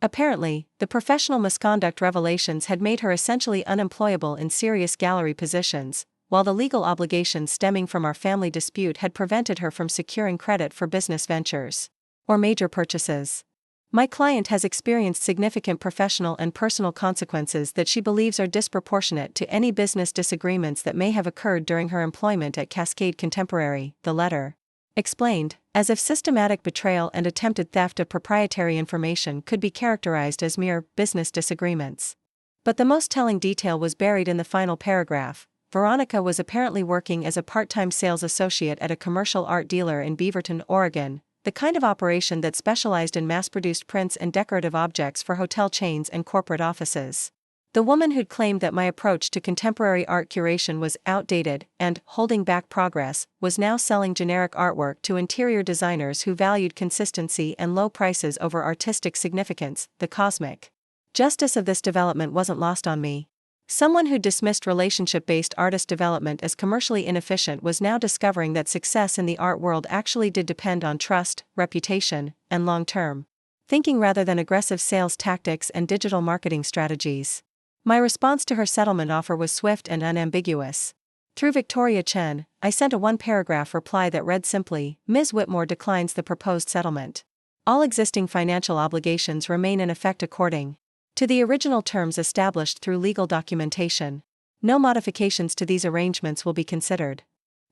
Speaker 1: Apparently, the professional misconduct revelations had made her essentially unemployable in serious gallery positions, while the legal obligations stemming from our family dispute had prevented her from securing credit for business ventures or major purchases. My client has experienced significant professional and personal consequences that she believes are disproportionate to any business disagreements that may have occurred during her employment at Cascade Contemporary, the letter explained, as if systematic betrayal and attempted theft of proprietary information could be characterized as mere business disagreements. But the most telling detail was buried in the final paragraph. Veronica was apparently working as a part-time sales associate at a commercial art dealer in Beaverton, Oregon, the kind of operation that specialized in mass-produced prints and decorative objects for hotel chains and corporate offices. The woman who'd claimed that my approach to contemporary art curation was outdated and holding back progress was now selling generic artwork to interior designers who valued consistency and low prices over artistic significance. The cosmic justice of this development wasn't lost on me. Someone who dismissed relationship-based artist development as commercially inefficient was now discovering that success in the art world actually did depend on trust, reputation, and long-term thinking rather than aggressive sales tactics and digital marketing strategies. My response to her settlement offer was swift and unambiguous. Through Victoria Chen, I sent a one-paragraph reply that read simply, Ms. Whitmore declines the proposed settlement. All existing financial obligations remain in effect according to the original terms established through legal documentation. No modifications to these arrangements will be considered.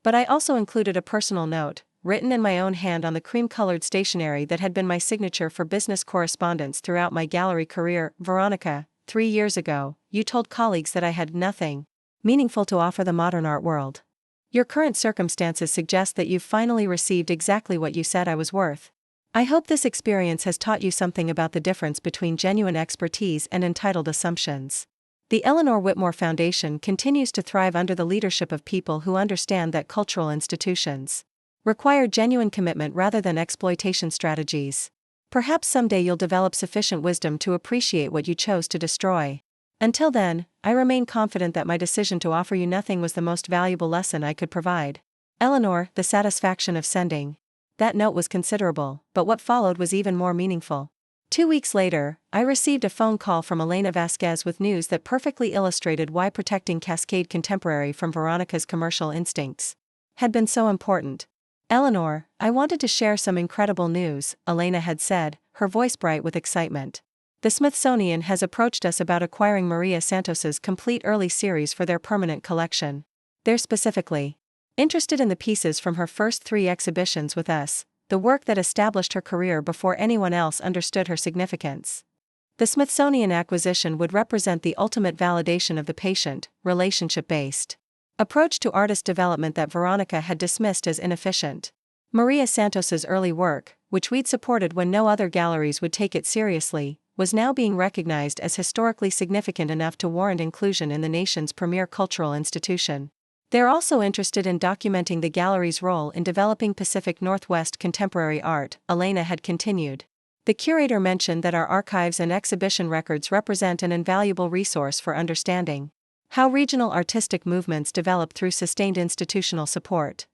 Speaker 1: But I also included a personal note, written in my own hand on the cream-colored stationery that had been my signature for business correspondence throughout my gallery career. Veronica, 3 years ago, you told colleagues that I had nothing meaningful to offer the modern art world. Your current circumstances suggest that you've finally received exactly what you said I was worth. I hope this experience has taught you something about the difference between genuine expertise and entitled assumptions. The Eleanor Whitmore Foundation continues to thrive under the leadership of people who understand that cultural institutions Require genuine commitment rather than exploitation strategies. Perhaps someday you'll develop sufficient wisdom to appreciate what you chose to destroy. Until then, I remain confident that my decision to offer you nothing was the most valuable lesson I could provide. Eleanor, the satisfaction of sending. That note was considerable, but what followed was even more meaningful. 2 weeks later, I received a phone call from Elena Vasquez with news that perfectly illustrated why protecting Cascade Contemporary from Veronica's commercial instincts had been so important. Eleanor, I wanted to share some incredible news, Elena had said, her voice bright with excitement. The Smithsonian has approached us about acquiring Maria Santos's complete early series for their permanent collection. They're specifically interested in the pieces from her first 3 exhibitions with us, the work that established her career before anyone else understood her significance. The Smithsonian acquisition would represent the ultimate validation of the patient, relationship-based approach to artist development that Veronica had dismissed as inefficient. Maria Santos's early work, which we'd supported when no other galleries would take it seriously, was now being recognized as historically significant enough to warrant inclusion in the nation's premier cultural institution. They're also interested in documenting the gallery's role in developing Pacific Northwest contemporary art, Elena had continued. The curator mentioned that our archives and exhibition records represent an invaluable resource for understanding how regional artistic movements develop through sustained institutional support.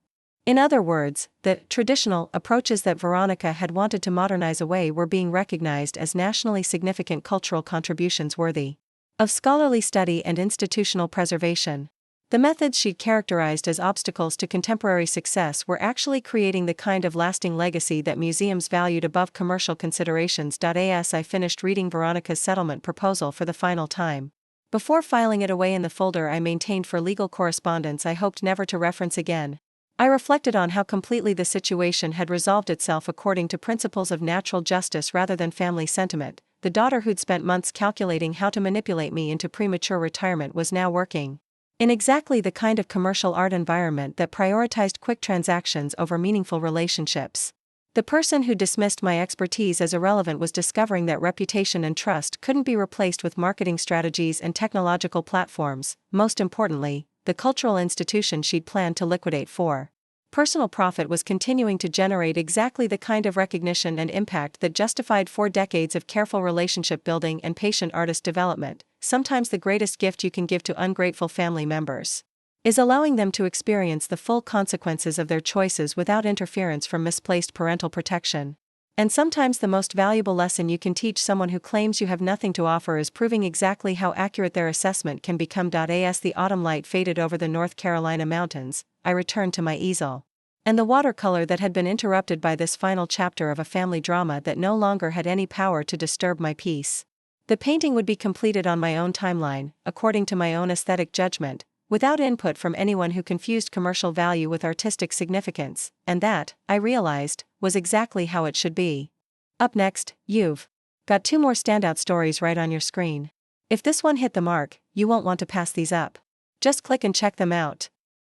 Speaker 1: In other words, the traditional approaches that Veronica had wanted to modernize away were being recognized as nationally significant cultural contributions worthy of scholarly study and institutional preservation. The methods she'd characterized as obstacles to contemporary success were actually creating the kind of lasting legacy that museums valued above commercial considerations. As I finished reading Veronica's settlement proposal for the final time, before filing it away in the folder I maintained for legal correspondence I hoped never to reference again, I reflected on how completely the situation had resolved itself according to principles of natural justice rather than family sentiment. The daughter who'd spent months calculating how to manipulate me into premature retirement was now working in exactly the kind of commercial art environment that prioritized quick transactions over meaningful relationships. The person who dismissed my expertise as irrelevant was discovering that reputation and trust couldn't be replaced with marketing strategies and technological platforms. Most importantly, the cultural institution she'd planned to liquidate for personal profit was continuing to generate exactly the kind of recognition and impact that justified 4 decades of careful relationship building and patient artist development. Sometimes the greatest gift you can give to ungrateful family members is allowing them to experience the full consequences of their choices without interference from misplaced parental protection. And sometimes the most valuable lesson you can teach someone who claims you have nothing to offer is proving exactly how accurate their assessment can become. As the autumn light faded over the North Carolina mountains, I returned to my easel and the watercolor that had been interrupted by this final chapter of a family drama that no longer had any power to disturb my peace. The painting would be completed on my own timeline, according to my own aesthetic judgment, without input from anyone who confused commercial value with artistic significance, and that, I realized, was exactly how it should be. Up next, you've got 2 more standout stories right on your screen. If this one hit the mark, you won't want to pass these up. Just click and check them out.